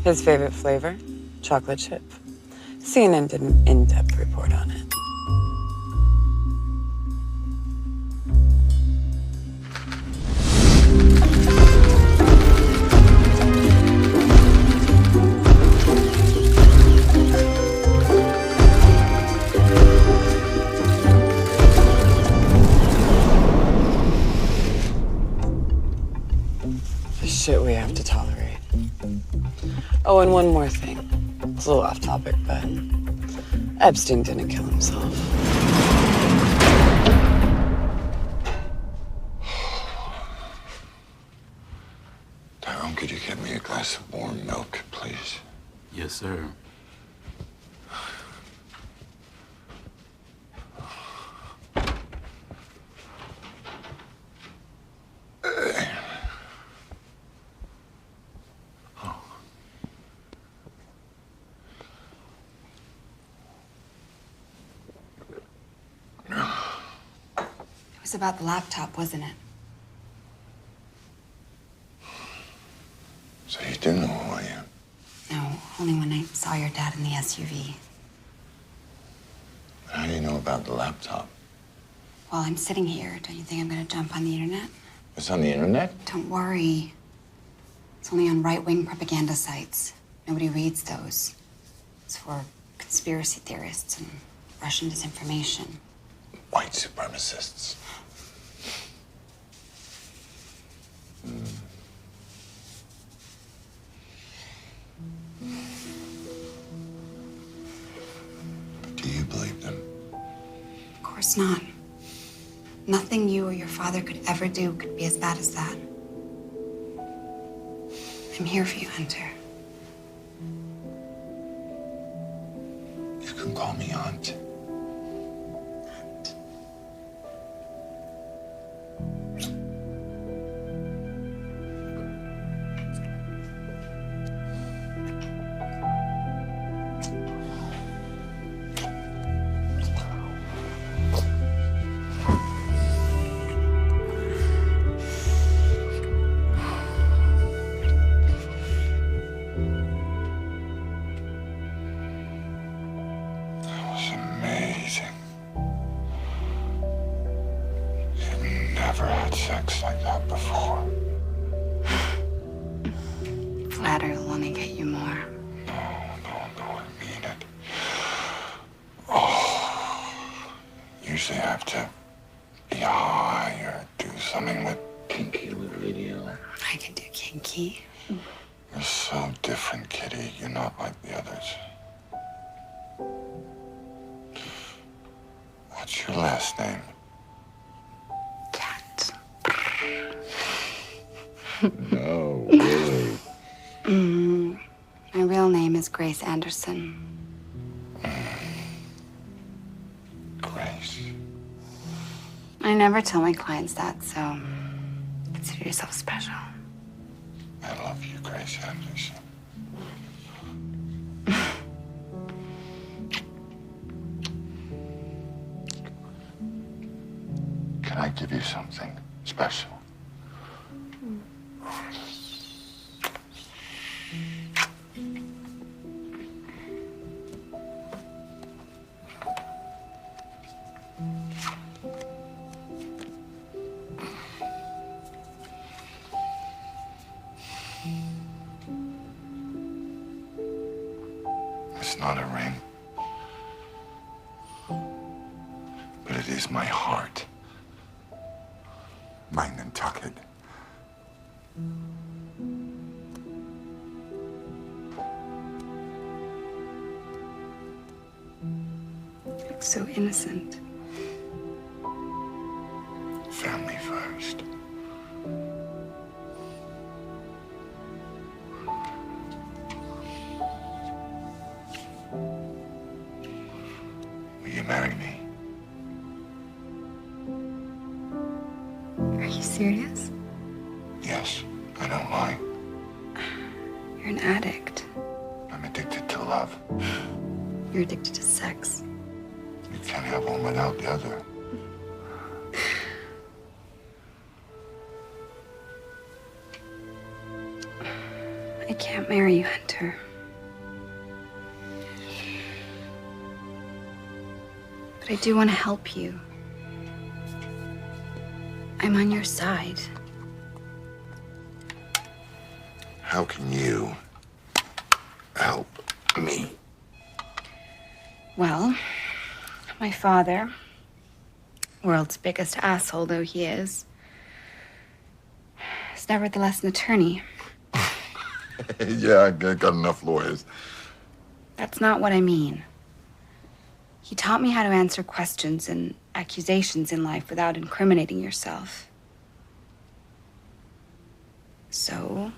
His favorite flavor? Chocolate chip. CNN did an in-depth report on it. The shit we have to tolerate. Oh, and one more thing. It's a little off topic, but Epstein didn't kill himself. Tyrone, could you get me a glass of warm milk, please? Yes, sir. It was about the laptop, wasn't it? So you do know who I am? No, only when I saw your dad in the SUV. How do you know about the laptop? Well, I'm sitting here. Don't you think I'm gonna jump on the internet? It's on the internet? Don't worry. It's only on right-wing propaganda sites. Nobody reads those. It's for conspiracy theorists and Russian disinformation. White supremacists. Do you believe them? Of course not. Nothing you or your father could ever do could be as bad as that. I'm here for you, Hunter. You can call me Aunt. Pinky. You're so different, Kitty. You're not like the others. What's your last name? No, really. My real name is Grace Anderson. Grace. I never tell my clients that, so consider yourself special. I love you, Grace Anderson. Can I give you something special? It's not a ring, but it is my heart. Mine Nantucket. It's so innocent. Family first. Will you marry me? Are you serious? Yes, I don't lie. You're an addict. I'm addicted to love. You're addicted to sex. You can't have one without the other. I can't marry you, Hunter. But I do want to help you. I'm on your side. How can you help me? Well, my father, world's biggest asshole though he is nevertheless an attorney. Yeah, I got enough lawyers. That's not what I mean. He taught me how to answer questions and accusations in life without incriminating yourself. So,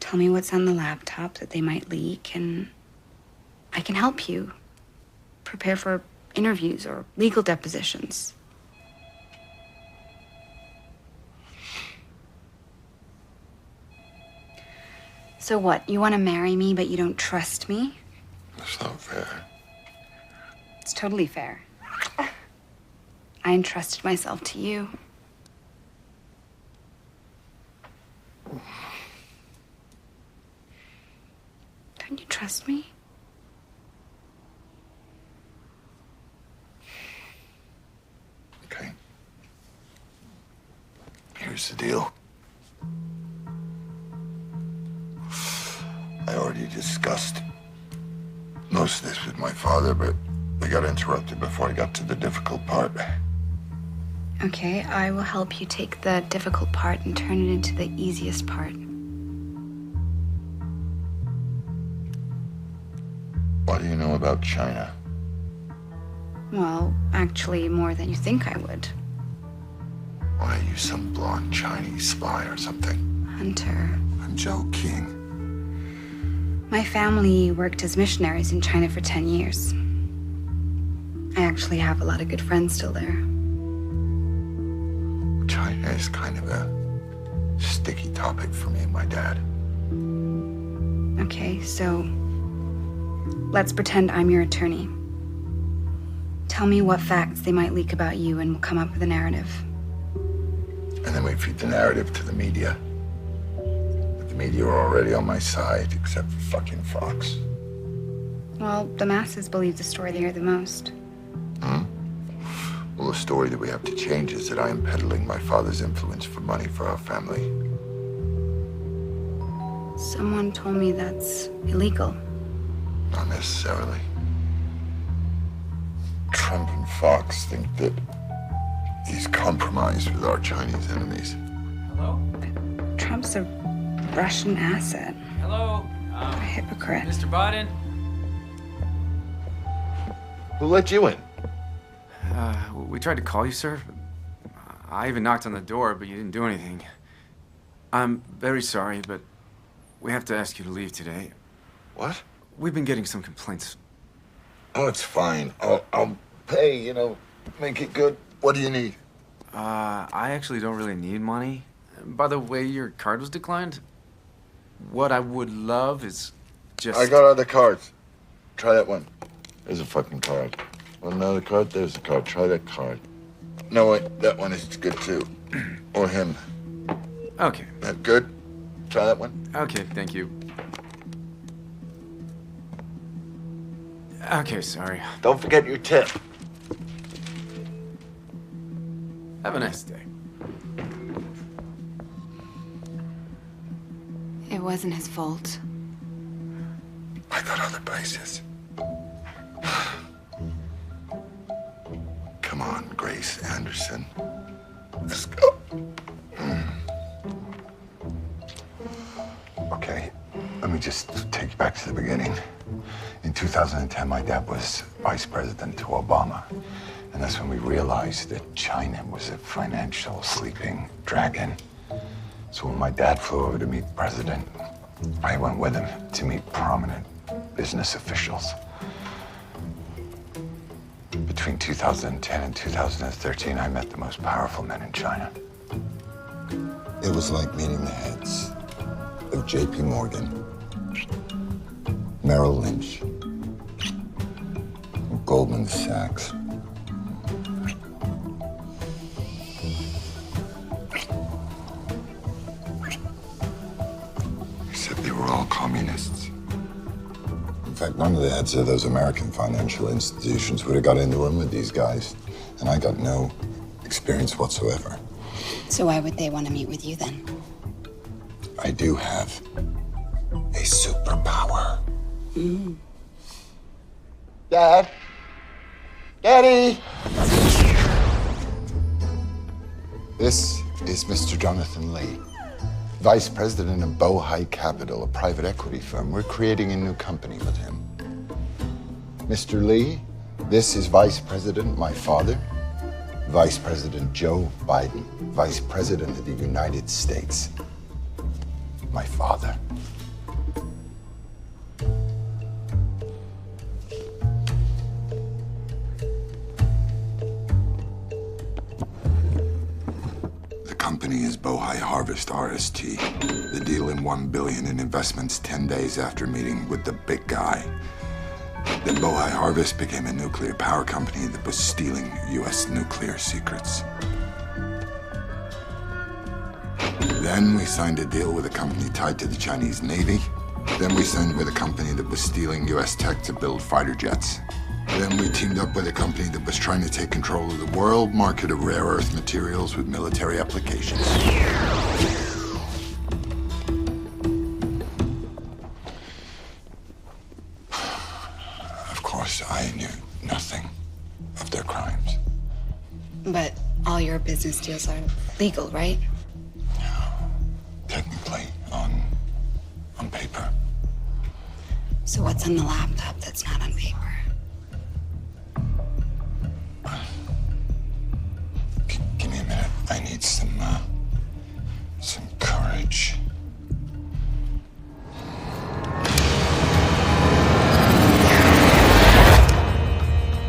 tell me what's on the laptop that they might leak, and I can help you prepare for interviews or legal depositions. So what, you want to marry me, but you don't trust me? That's not fair. It's totally fair. I entrusted myself to you. Don't you trust me? Okay. Here's the deal. I already discussed most of this with my father, but we got interrupted before I got to the difficult part. Okay, I will help you take the difficult part and turn it into the easiest part. What do you know about China? Well, actually, more than you think I would. Why are you some blonde Chinese spy or something? Hunter. I'm joking. My family worked as missionaries in China for 10 years. I actually have a lot of good friends still there. China is kind of a sticky topic for me and my dad. Okay, so let's pretend I'm your attorney. Tell me what facts they might leak about you and we'll come up with a narrative. And then we feed the narrative to the media. But the media are already on my side, except for fucking Fox. Well, the masses believe the story they hear the most. Well, the story that we have to change is that I am peddling my father's influence for money for our family. Someone told me that's illegal. Not necessarily. Trump and Fox think that he's compromised with our Chinese enemies. Trump's a Russian asset. Hello. A hypocrite. Mr. Biden? Who let you in? We tried to call you, sir. I even knocked on the door, but you didn't do anything. I'm very sorry, but we have to ask you to leave today. What? We've been getting some complaints. Oh, it's fine. I'll pay, make it good. What do you need? I actually don't really need money. By the way, your card was declined. What I would love is just... I got other cards. Try that one. There's a fucking card. Want another card? There's a card. Try that card. No, wait. That one is good, too. Or him. Okay. That good? Try that one. Okay, thank you. Okay, sorry. Don't forget your tip. Have a nice day. It wasn't his fault. I got other places. Come on, Grace Anderson. Let's go. Okay, let me just take you back to the beginning. In 2010, my dad was vice president to Obama. And that's when we realized that China was a financial sleeping dragon. So when my dad flew over to meet the president, I went with him to meet prominent business officials. Between 2010 and 2013, I met the most powerful men in China. It was like meeting the heads of J.P. Morgan, Merrill Lynch, and Goldman Sachs. Except they were all communists. In fact, none of the heads of those American financial institutions would have got in the room with these guys. And I got no experience whatsoever. So why would they want to meet with you then? I do have a superpower. Dad? Daddy? This is Mr. Jonathan Lee, Vice President of Bohai Capital, a private equity firm. We're creating a new company with him. Mr. Lee, this is Vice President, my father, Vice President Joe Biden, Vice President of the United States. My father. The company is Bohai Harvest RST. The deal in $1 billion in investments 10 days after meeting with the big guy. Then Bohai Harvest became a nuclear power company that was stealing U.S. nuclear secrets. Then we signed a deal with a company tied to the Chinese Navy. Then we signed with a company that was stealing U.S. tech to build fighter jets. Then we teamed up with a company that was trying to take control of the world market of rare earth materials with military applications. Of course, I knew nothing of their crimes. But all your business deals are legal, right? Technically, on paper. So what's on the laptop that's not on paper? Give me a minute. I need some courage.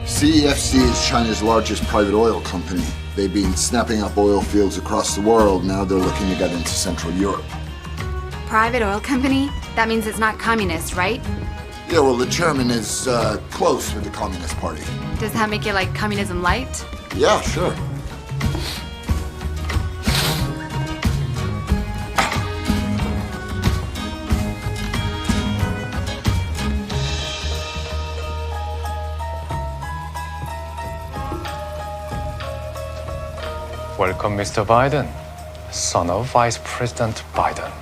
CEFC is China's largest private oil company. They've been snapping up oil fields across the world. Now they're looking to get into Central Europe. Private oil company? That means it's not communist, right? Yeah, well, the chairman is close with the Communist Party. Does that make it like communism light? Yeah, sure. Welcome, Mr. Biden, son of Vice President Biden.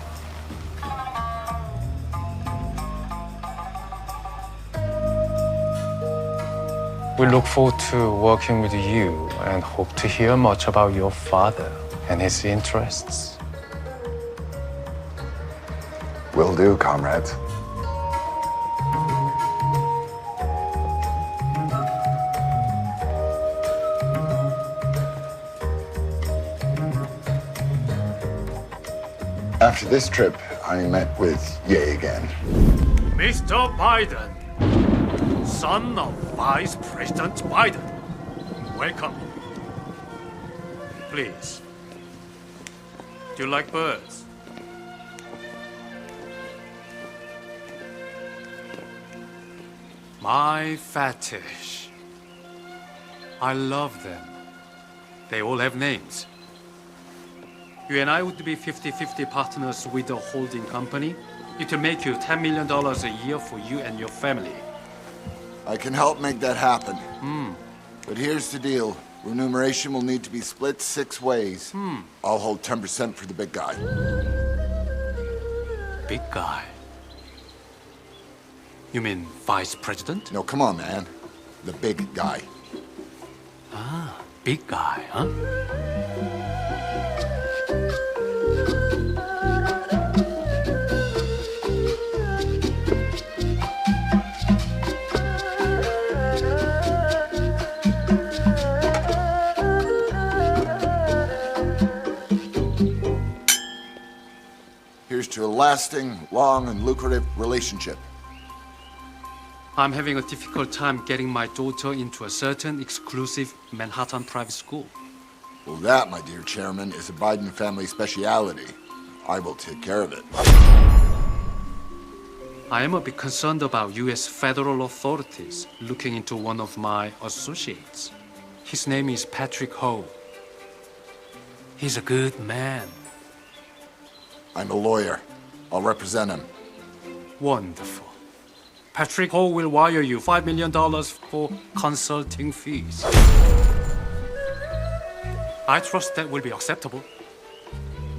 We look forward to working with you and hope to hear much about your father and his interests. Will do, comrades. After this trip, I met with Ye again. Mr. Biden, son of Vice President Biden, welcome. Please. Do you like birds? My fetish. I love them. They all have names. You and I would be 50-50 partners with the holding company. It will make you $10 million a year for you and your family. I can help make that happen. But here's the deal. Remuneration will need to be split 6 ways. I'll hold 10% for the big guy. Big guy? You mean vice president? No, come on, man. The big guy. Ah, big guy, huh? Here's to a lasting, long, and lucrative relationship. I'm having a difficult time getting my daughter into a certain exclusive Manhattan private school. Well, that, my dear chairman, is a Biden family speciality. I will take care of it. I am a bit concerned about U.S. federal authorities looking into one of my associates. His name is Patrick Ho. He's a good man. I'm a lawyer. I'll represent him. Wonderful. Patrick Ho will wire you $5 million for consulting fees. I trust that will be acceptable.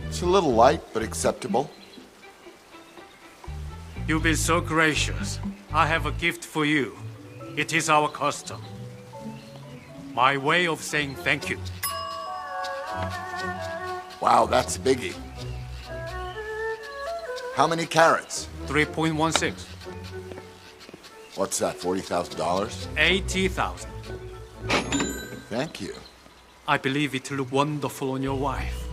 It's a little light, but acceptable. You've been so gracious. I have a gift for you. It is our custom. My way of saying thank you. Wow, that's a biggie. How many carats? 3.16. What's that, $40,000? 80,000. Thank you. I believe it will look wonderful on your wife.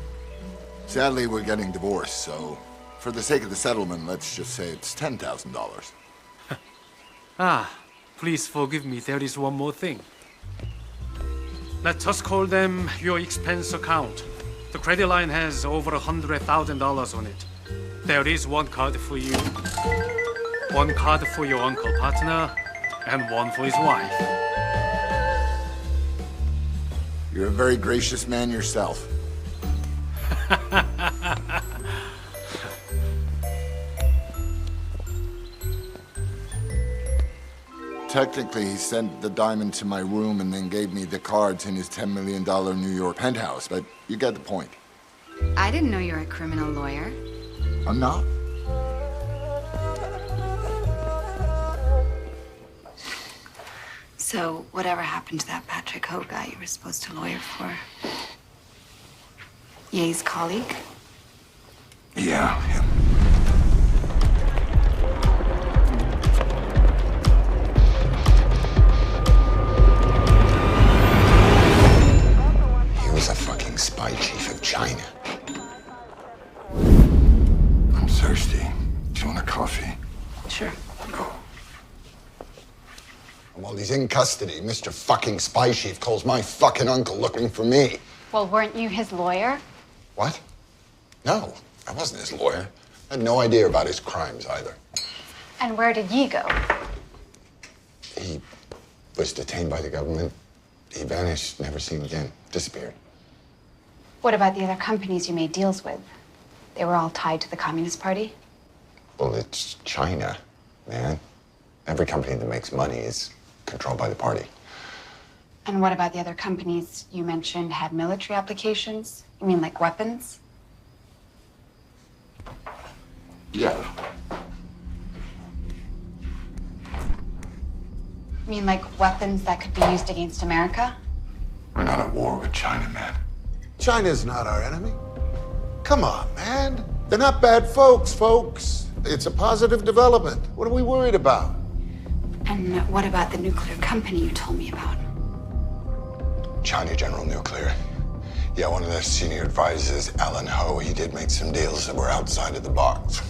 Sadly, we're getting divorced, so for the sake of the settlement, let's just say it's $10,000. Please forgive me, there is one more thing. Let us call them your expense account. The credit line has over $100,000 on it. There is one card for you, one card for your uncle partner, and one for his wife. You're a very gracious man yourself. Technically, he sent the diamond to my room and then gave me the cards in his $10 million New York penthouse, but you get the point. I didn't know you were a criminal lawyer. I'm not. So, whatever happened to that Patrick Ho guy you were supposed to lawyer for? Ye's colleague? Yeah, him. He was a fucking spy chief of China. I'm thirsty. Do you want a coffee? Sure. While he's in custody, Mr. fucking spy chief calls my fucking uncle looking for me. Well, weren't you his lawyer? What? No, I wasn't his lawyer. I had no idea about his crimes either. And where did Yi go? He was detained by the government. He vanished, never seen again. Disappeared. What about the other companies you made deals with? They were all tied to the Communist Party? Well, it's China, man. Every company that makes money is controlled by the party. And what about the other companies you mentioned had military applications? You mean like weapons? Yeah. You mean like weapons that could be used against America? We're not at war with China, man. China's not our enemy. Come on, man. They're not bad folks. It's a positive development. What are we worried about? And what about the nuclear company you told me about? China General Nuclear. Yeah, one of their senior advisors, Alan Ho, he did make some deals that were outside of the box.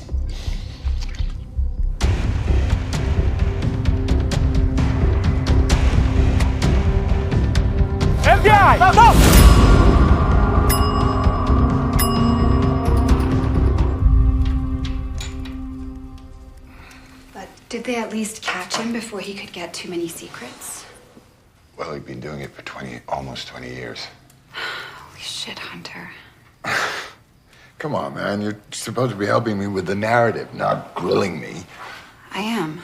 FBI! Stop! But did they at least catch him before he could get too many secrets? Well, he'd been doing it for almost 20 years. Holy shit, Hunter. Come on, man. You're supposed to be helping me with the narrative, not grilling me. I am.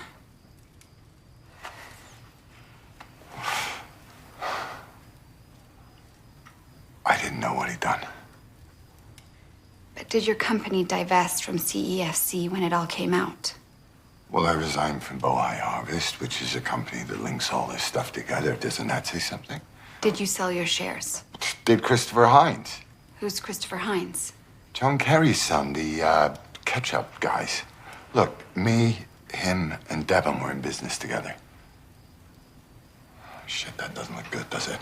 I didn't know what he'd done. But did your company divest from CEFC when it all came out? Well, I resigned from Bohai Harvest, which is a company that links all this stuff together. Doesn't that say something? Did you sell your shares? Did Christopher Hines. Who's Christopher Hines? John Kerry's son, the ketchup guys. Look, me, him, and Devon were in business together. Shit, that doesn't look good, does it?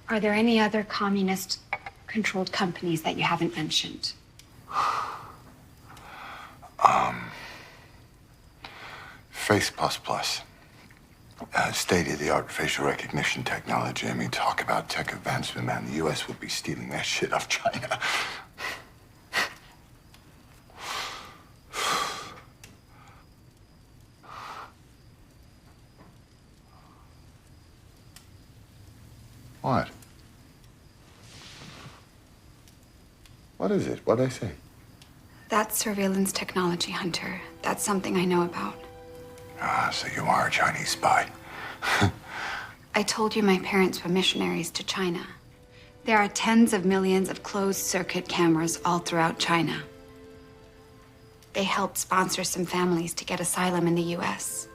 Are there any other communist-controlled companies that you haven't mentioned? Face++. State-of-the-art facial recognition technology. I mean, talk about tech advancement, man. The U.S. would be stealing that shit off China. What? What is it? What'd I say? That's surveillance technology, Hunter. That's something I know about. Ah, so you are a Chinese spy. I told you my parents were missionaries to China. There are tens of millions of closed-circuit cameras all throughout China. They helped sponsor some families to get asylum in the U.S.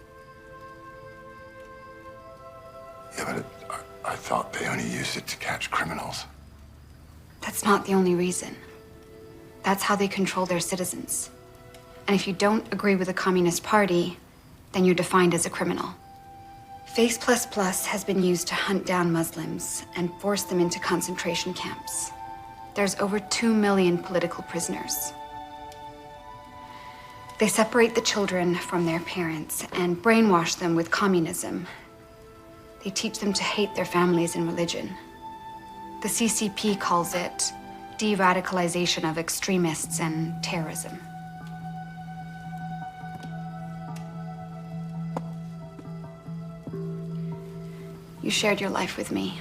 Yeah, but I thought they only used it to catch criminals. That's not the only reason. That's how they control their citizens. And if you don't agree with the Communist Party, then you're defined as a criminal. Face++ has been used to hunt down Muslims and force them into concentration camps. There's over 2 million political prisoners. They separate the children from their parents and brainwash them with communism. They teach them to hate their families and religion. The CCP calls it de-radicalization of extremists and terrorism. You shared your life with me.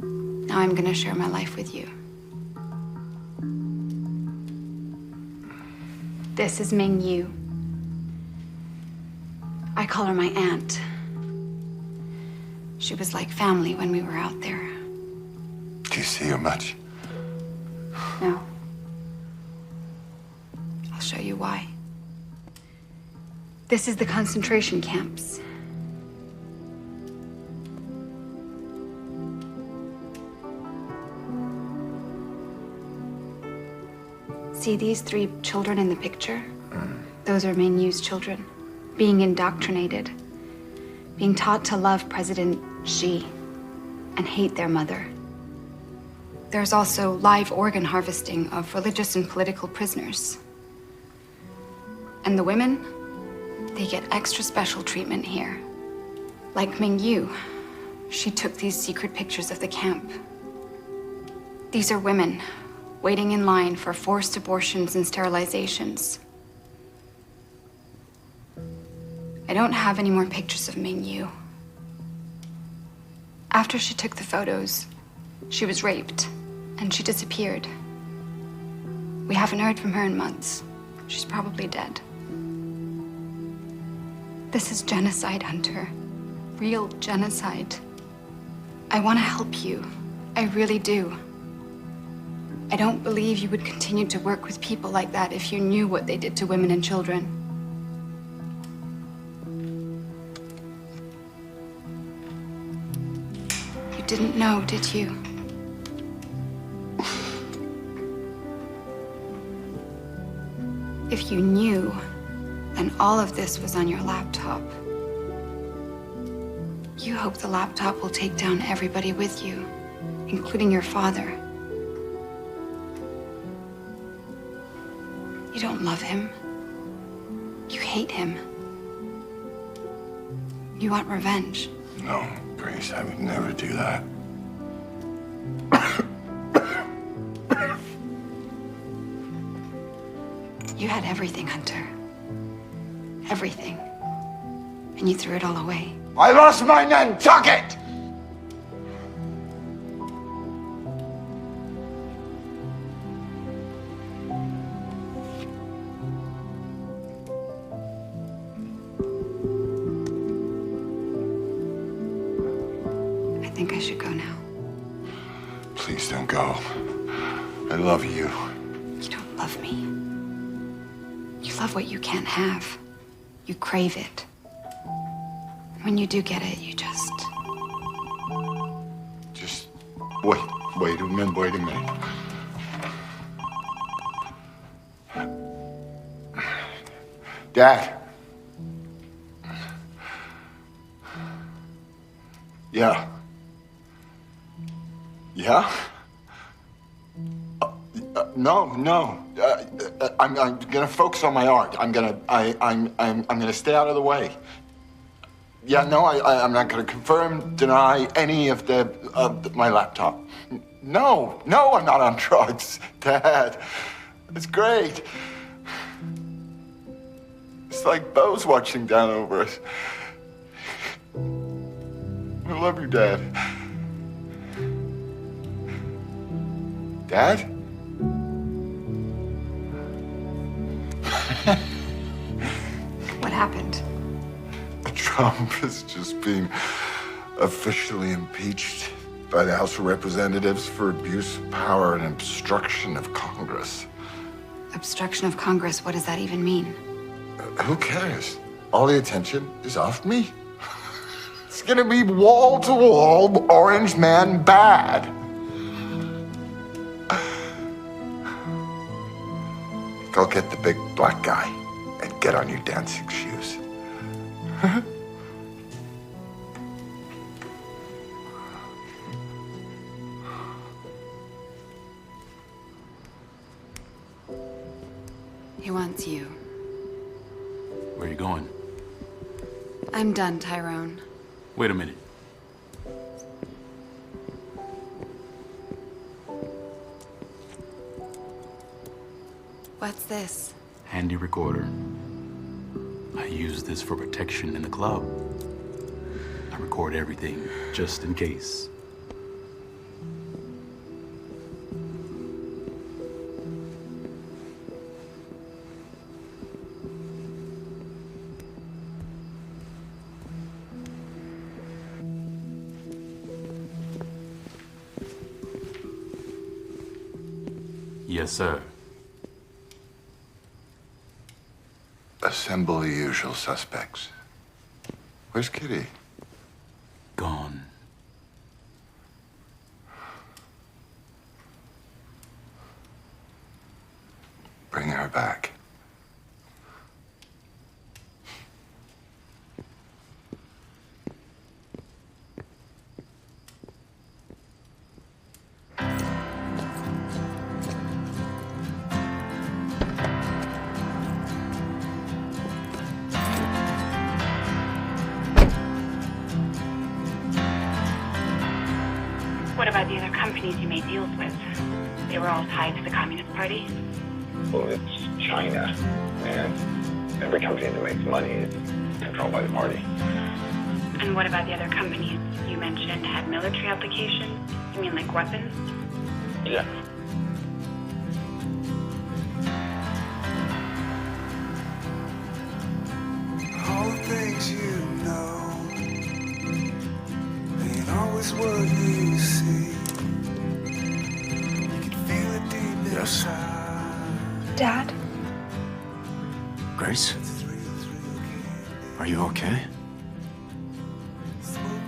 Now I'm gonna share my life with you. This is Ming Yu. I call her my aunt. She was like family when we were out there. Do you see her much? No. I'll show you why. This is the concentration camps. See these 3 children in the picture? Those are Ming Yu's children, being indoctrinated, being taught to love President Xi and hate their mother. There's also live organ harvesting of religious and political prisoners. And the women, they get extra special treatment here. Like Ming Yu, she took these secret pictures of the camp. These are women waiting in line for forced abortions and sterilizations. I don't have any more pictures of Ming Yu. After she took the photos, she was raped and she disappeared. We haven't heard from her in months. She's probably dead. This is genocide, Hunter. Real genocide. I want to help you. I really do. I don't believe you would continue to work with people like that if you knew what they did to women and children. You didn't know, did you? If you knew, then all of this was on your laptop. You hope the laptop will take down everybody with you, including your father. You don't love him. You hate him. You want revenge. No, Grace, I would never do that. You had everything, Hunter. Everything. And you threw it all away. I lost my Nantucket! I think I should go now. Please don't go. I love you. You don't love me. You love what you can't have. You crave it. When you do get it, you just... Wait a minute. Dad. Yeah. Yeah? No. I'm gonna focus on my art. I'm gonna stay out of the way. Yeah, no, I'm not gonna confirm, deny any of my laptop. No, I'm not on drugs, Dad. It's great. It's like Bo's watching down over us. I love you, Dad. Dad? What happened? Trump is just being officially impeached by the House of Representatives for abuse of power and obstruction of Congress. Obstruction of Congress, what does that even mean? Who cares? All the attention is off me. It's gonna be wall-to-wall Orange Man bad. Go get the big black guy and get on your dancing shoes. He wants you. Where are you going? I'm done, Tyrone. Wait a minute. What's this? Handy recorder. I use this for protection in the club. I record everything, just in case. Yes, sir. Assemble the usual suspects. Where's Kitty? Gone. Bring her back. What about the other companies you made deals with? They were all tied to the Communist Party? Well, it's China, and every company that makes money is controlled by the party. And what about the other companies you mentioned had military applications? You mean like weapons? Yeah. All the things you know ain't always what you see. You can feel it deep inside. Dad? Grace? Are you okay?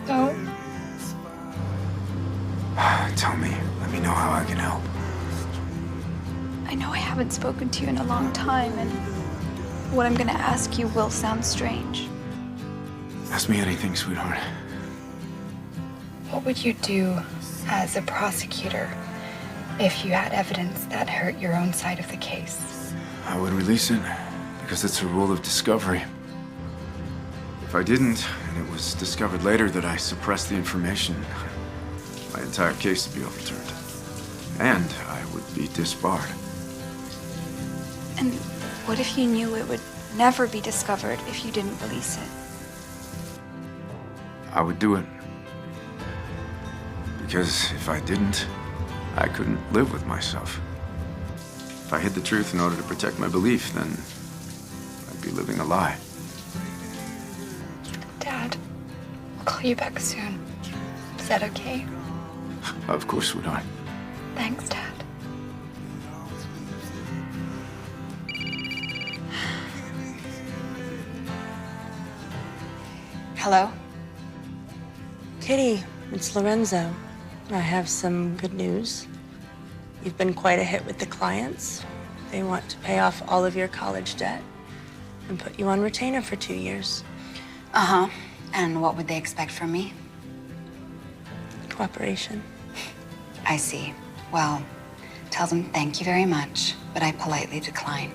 No. Tell me. Let me know how I can help. I know I have haven't spoken to you in a long time, and what I'm gonna ask you will sound strange. Ask me anything, sweetheart. What would you do as a prosecutor if you had evidence that hurt your own side of the case? I would release it because it's a rule of discovery. If I didn't, and it was discovered later that I suppressed the information, my entire case would be overturned. And I would be disbarred. And what if you knew it would never be discovered if you didn't release it? I would do it. Because if I didn't, I couldn't live with myself. If I hid the truth in order to protect my belief, then I'd be living a lie. Dad, I'll call you back soon. Is that okay? Of course, sweetheart. Thanks, Dad. Hello? Kitty, it's Lorenzo. I have some good news. You've been quite a hit with the clients. They want to pay off all of your college debt and put you on retainer for 2 years. Uh-huh. And what would they expect from me? Cooperation. I see. Well, tell them thank you very much, but I politely decline.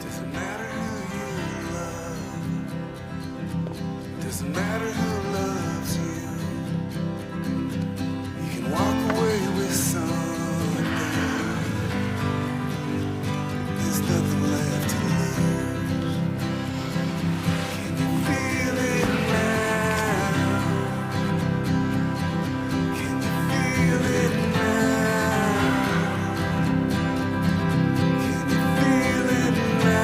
Doesn't matter who you love. Doesn't matter who loves you. You can walk away with something. There's nothing left to lose. Can you feel it now? Can you feel it now? Can you feel it now?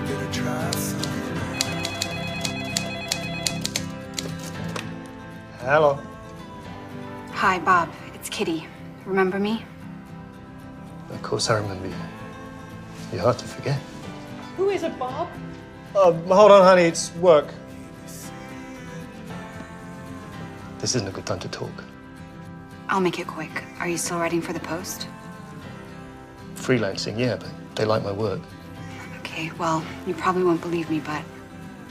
Better try something. Hello. Hi, Bob. It's Kitty. Remember me? Of course I remember you. You're hard to forget. Who is it, Bob? Hold on, honey. It's work. This isn't a good time to talk. I'll make it quick. Are you still writing for the Post? Freelancing, yeah, but they like my work. Okay, well, you probably won't believe me, but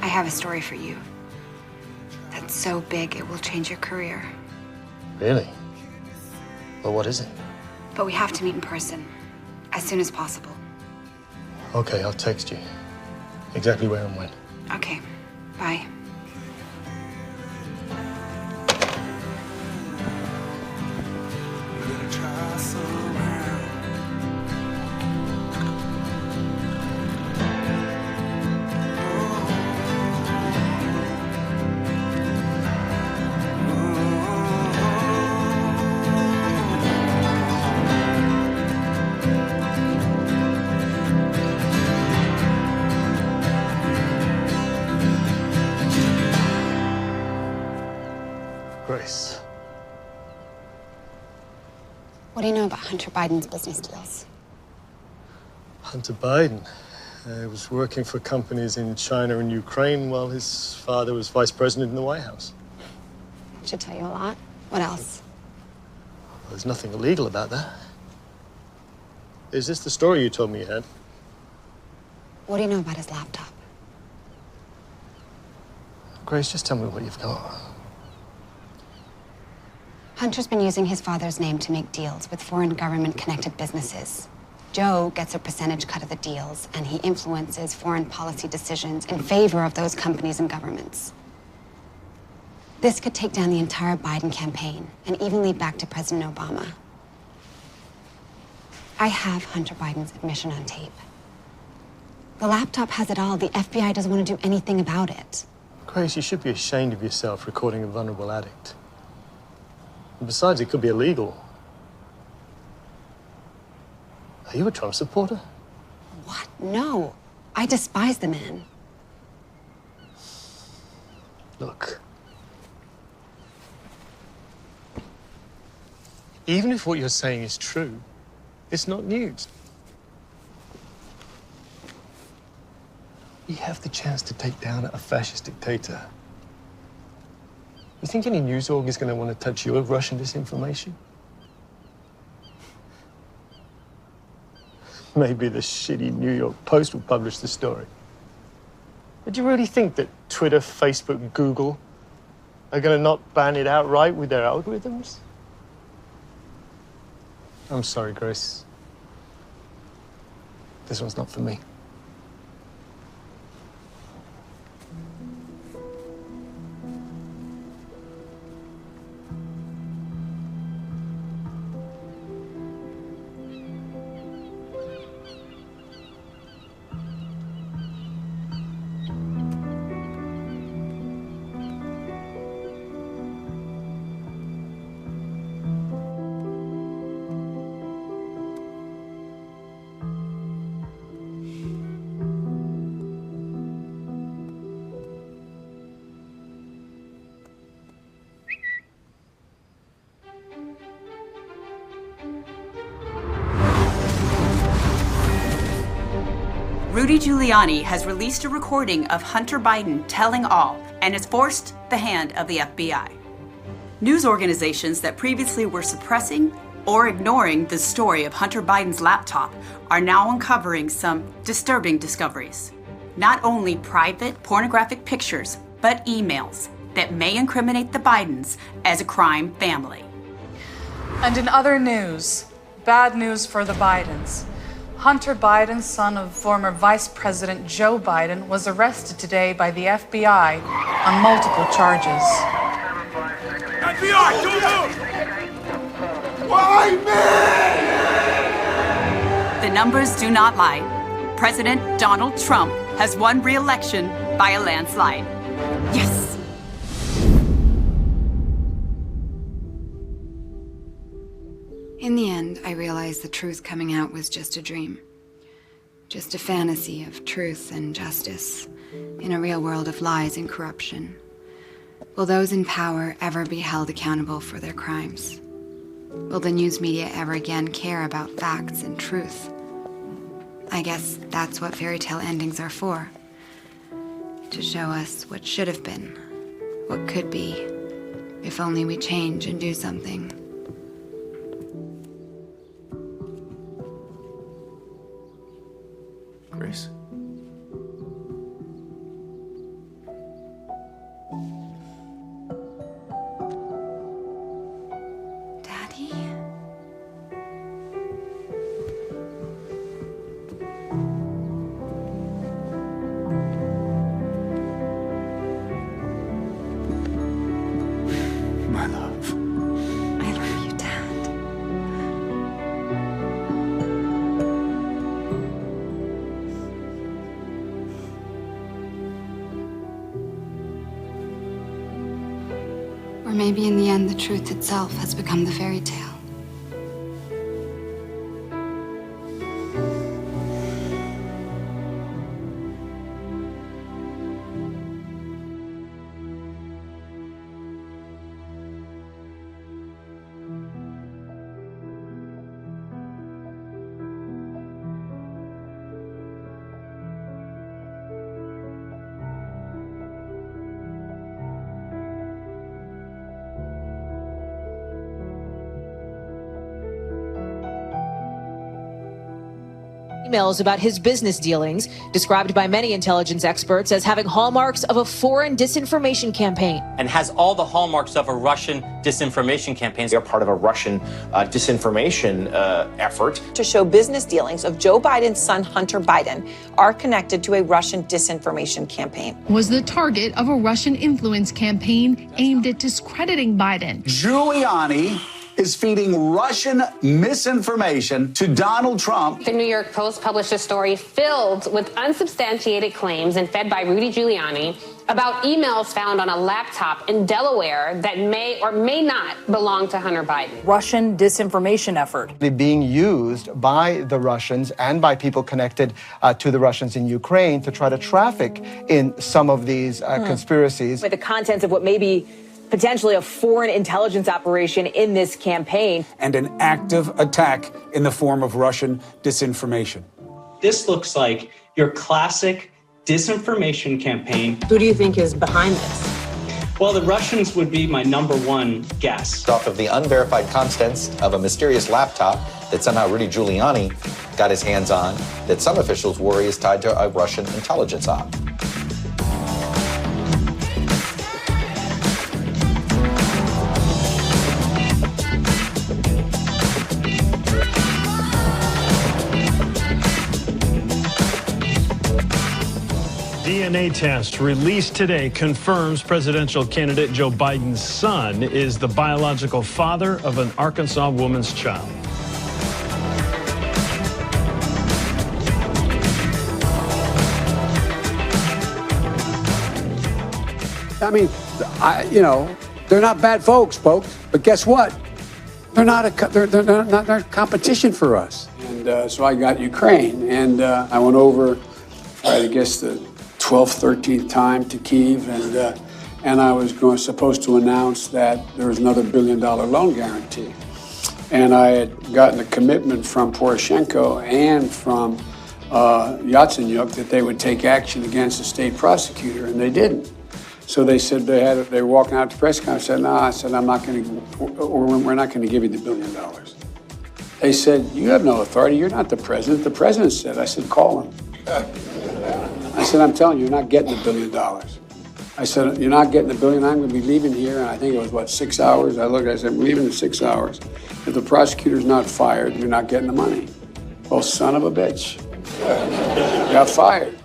I have a story for you. That's so big it will change your career. Really? Well, what is it? But we have to meet in person, as soon as possible. Okay, I'll text you. Exactly where and when. Okay, bye. Better try somehow. Grace. What do you know about Hunter Biden's business deals? Hunter Biden. He was working for companies in China and Ukraine while his father was vice president in the White House. Should tell you a lot. What else? Well, there's nothing illegal about that. Is this the story you told me you had? What do you know about his laptop? Grace, just tell me what you've got. Hunter's been using his father's name to make deals with foreign government-connected businesses. Joe gets a percentage cut of the deals, and he influences foreign policy decisions in favor of those companies and governments. This could take down the entire Biden campaign and even lead back to President Obama. I have Hunter Biden's admission on tape. The laptop has it all. The FBI doesn't want to do anything about it. Grace, you should be ashamed of yourself recording a vulnerable addict. And besides, it could be illegal. Are you a Trump supporter? What? No. I despise the man. Look. Even if what you're saying is true, it's not news. We have the chance to take down a fascist dictator You think any news org is going to want to touch your Russian disinformation? Maybe the shitty New York Post will publish the story. But do you really think that Twitter, Facebook, Google are going to not ban it outright with their algorithms? I'm sorry, Grace. This one's not for me. Rudy Giuliani has released a recording of Hunter Biden telling all and has forced the hand of the FBI. News organizations that previously were suppressing or ignoring the story of Hunter Biden's laptop are now uncovering some disturbing discoveries. Not only private pornographic pictures, but emails that may incriminate the Bidens as a crime family. And in other news, bad news for the Bidens. Hunter Biden, son of former Vice President Joe Biden, was arrested today by the FBI on multiple charges. FBI, don't move! Why me? The numbers do not lie. President Donald Trump has won re-election by a landslide. Yes! In the end, I realized the truth coming out was just a dream. Just a fantasy of truth and justice in a real world of lies and corruption. Will those in power ever be held accountable for their crimes? Will the news media ever again care about facts and truth? I guess that's what fairy tale endings are for. To show us what should have been, what could be, if only we change and do something. Grace. Daddy? My love. I love you, Dad. Or maybe in the end, the truth itself has become the fairy tale. Emails about his business dealings, described by many intelligence experts as having hallmarks of a foreign disinformation campaign. And has all the hallmarks of a Russian disinformation campaign. They're part of a Russian disinformation effort. To show business dealings of Joe Biden's son, Hunter Biden, are connected to a Russian disinformation campaign. Was the target of a Russian influence campaign aimed at discrediting Biden. Giuliani is feeding Russian misinformation to Donald Trump. The New York Post published a story filled with unsubstantiated claims and fed by Rudy Giuliani about emails found on a laptop in Delaware that may or may not belong to Hunter Biden. Russian disinformation effort. Being used by the Russians and by people connected to the Russians in Ukraine to try to traffic in some of these conspiracies. With the contents of what may be potentially a foreign intelligence operation in this campaign. And an active attack in the form of Russian disinformation. This looks like your classic disinformation campaign. Who do you think is behind this? Well, the Russians would be my number one guess. Off of the unverified contents of a mysterious laptop that somehow Rudy Giuliani got his hands on, that some officials worry is tied to a Russian intelligence op. DNA test released today confirms presidential candidate Joe Biden's son is the biological father of an Arkansas woman's child. I mean, they're not bad folks, but guess what? They're not a competition for us. And so I got Ukraine, and I went over, I guess, the 12th, 13th time to Kyiv, and I was supposed to announce that there was another $1 billion loan guarantee. And I had gotten a commitment from Poroshenko and from Yatsenyuk that they would take action against the state prosecutor, and they didn't. So they said they were walking out to press conference. I said, no, I said, I'm not going to, or we're not going to give you the $1 billion. They said, you have no authority. You're not the president. The president said. I said, call him. I said, I'm telling you, you're not getting the $1 billion. I said, you're not getting the $1 billion. I'm going to be leaving here. And I think it was, 6 hours? I looked, I said, I'm leaving in 6 hours. If the prosecutor's not fired, you're not getting the money. Well, son of a bitch. Got fired.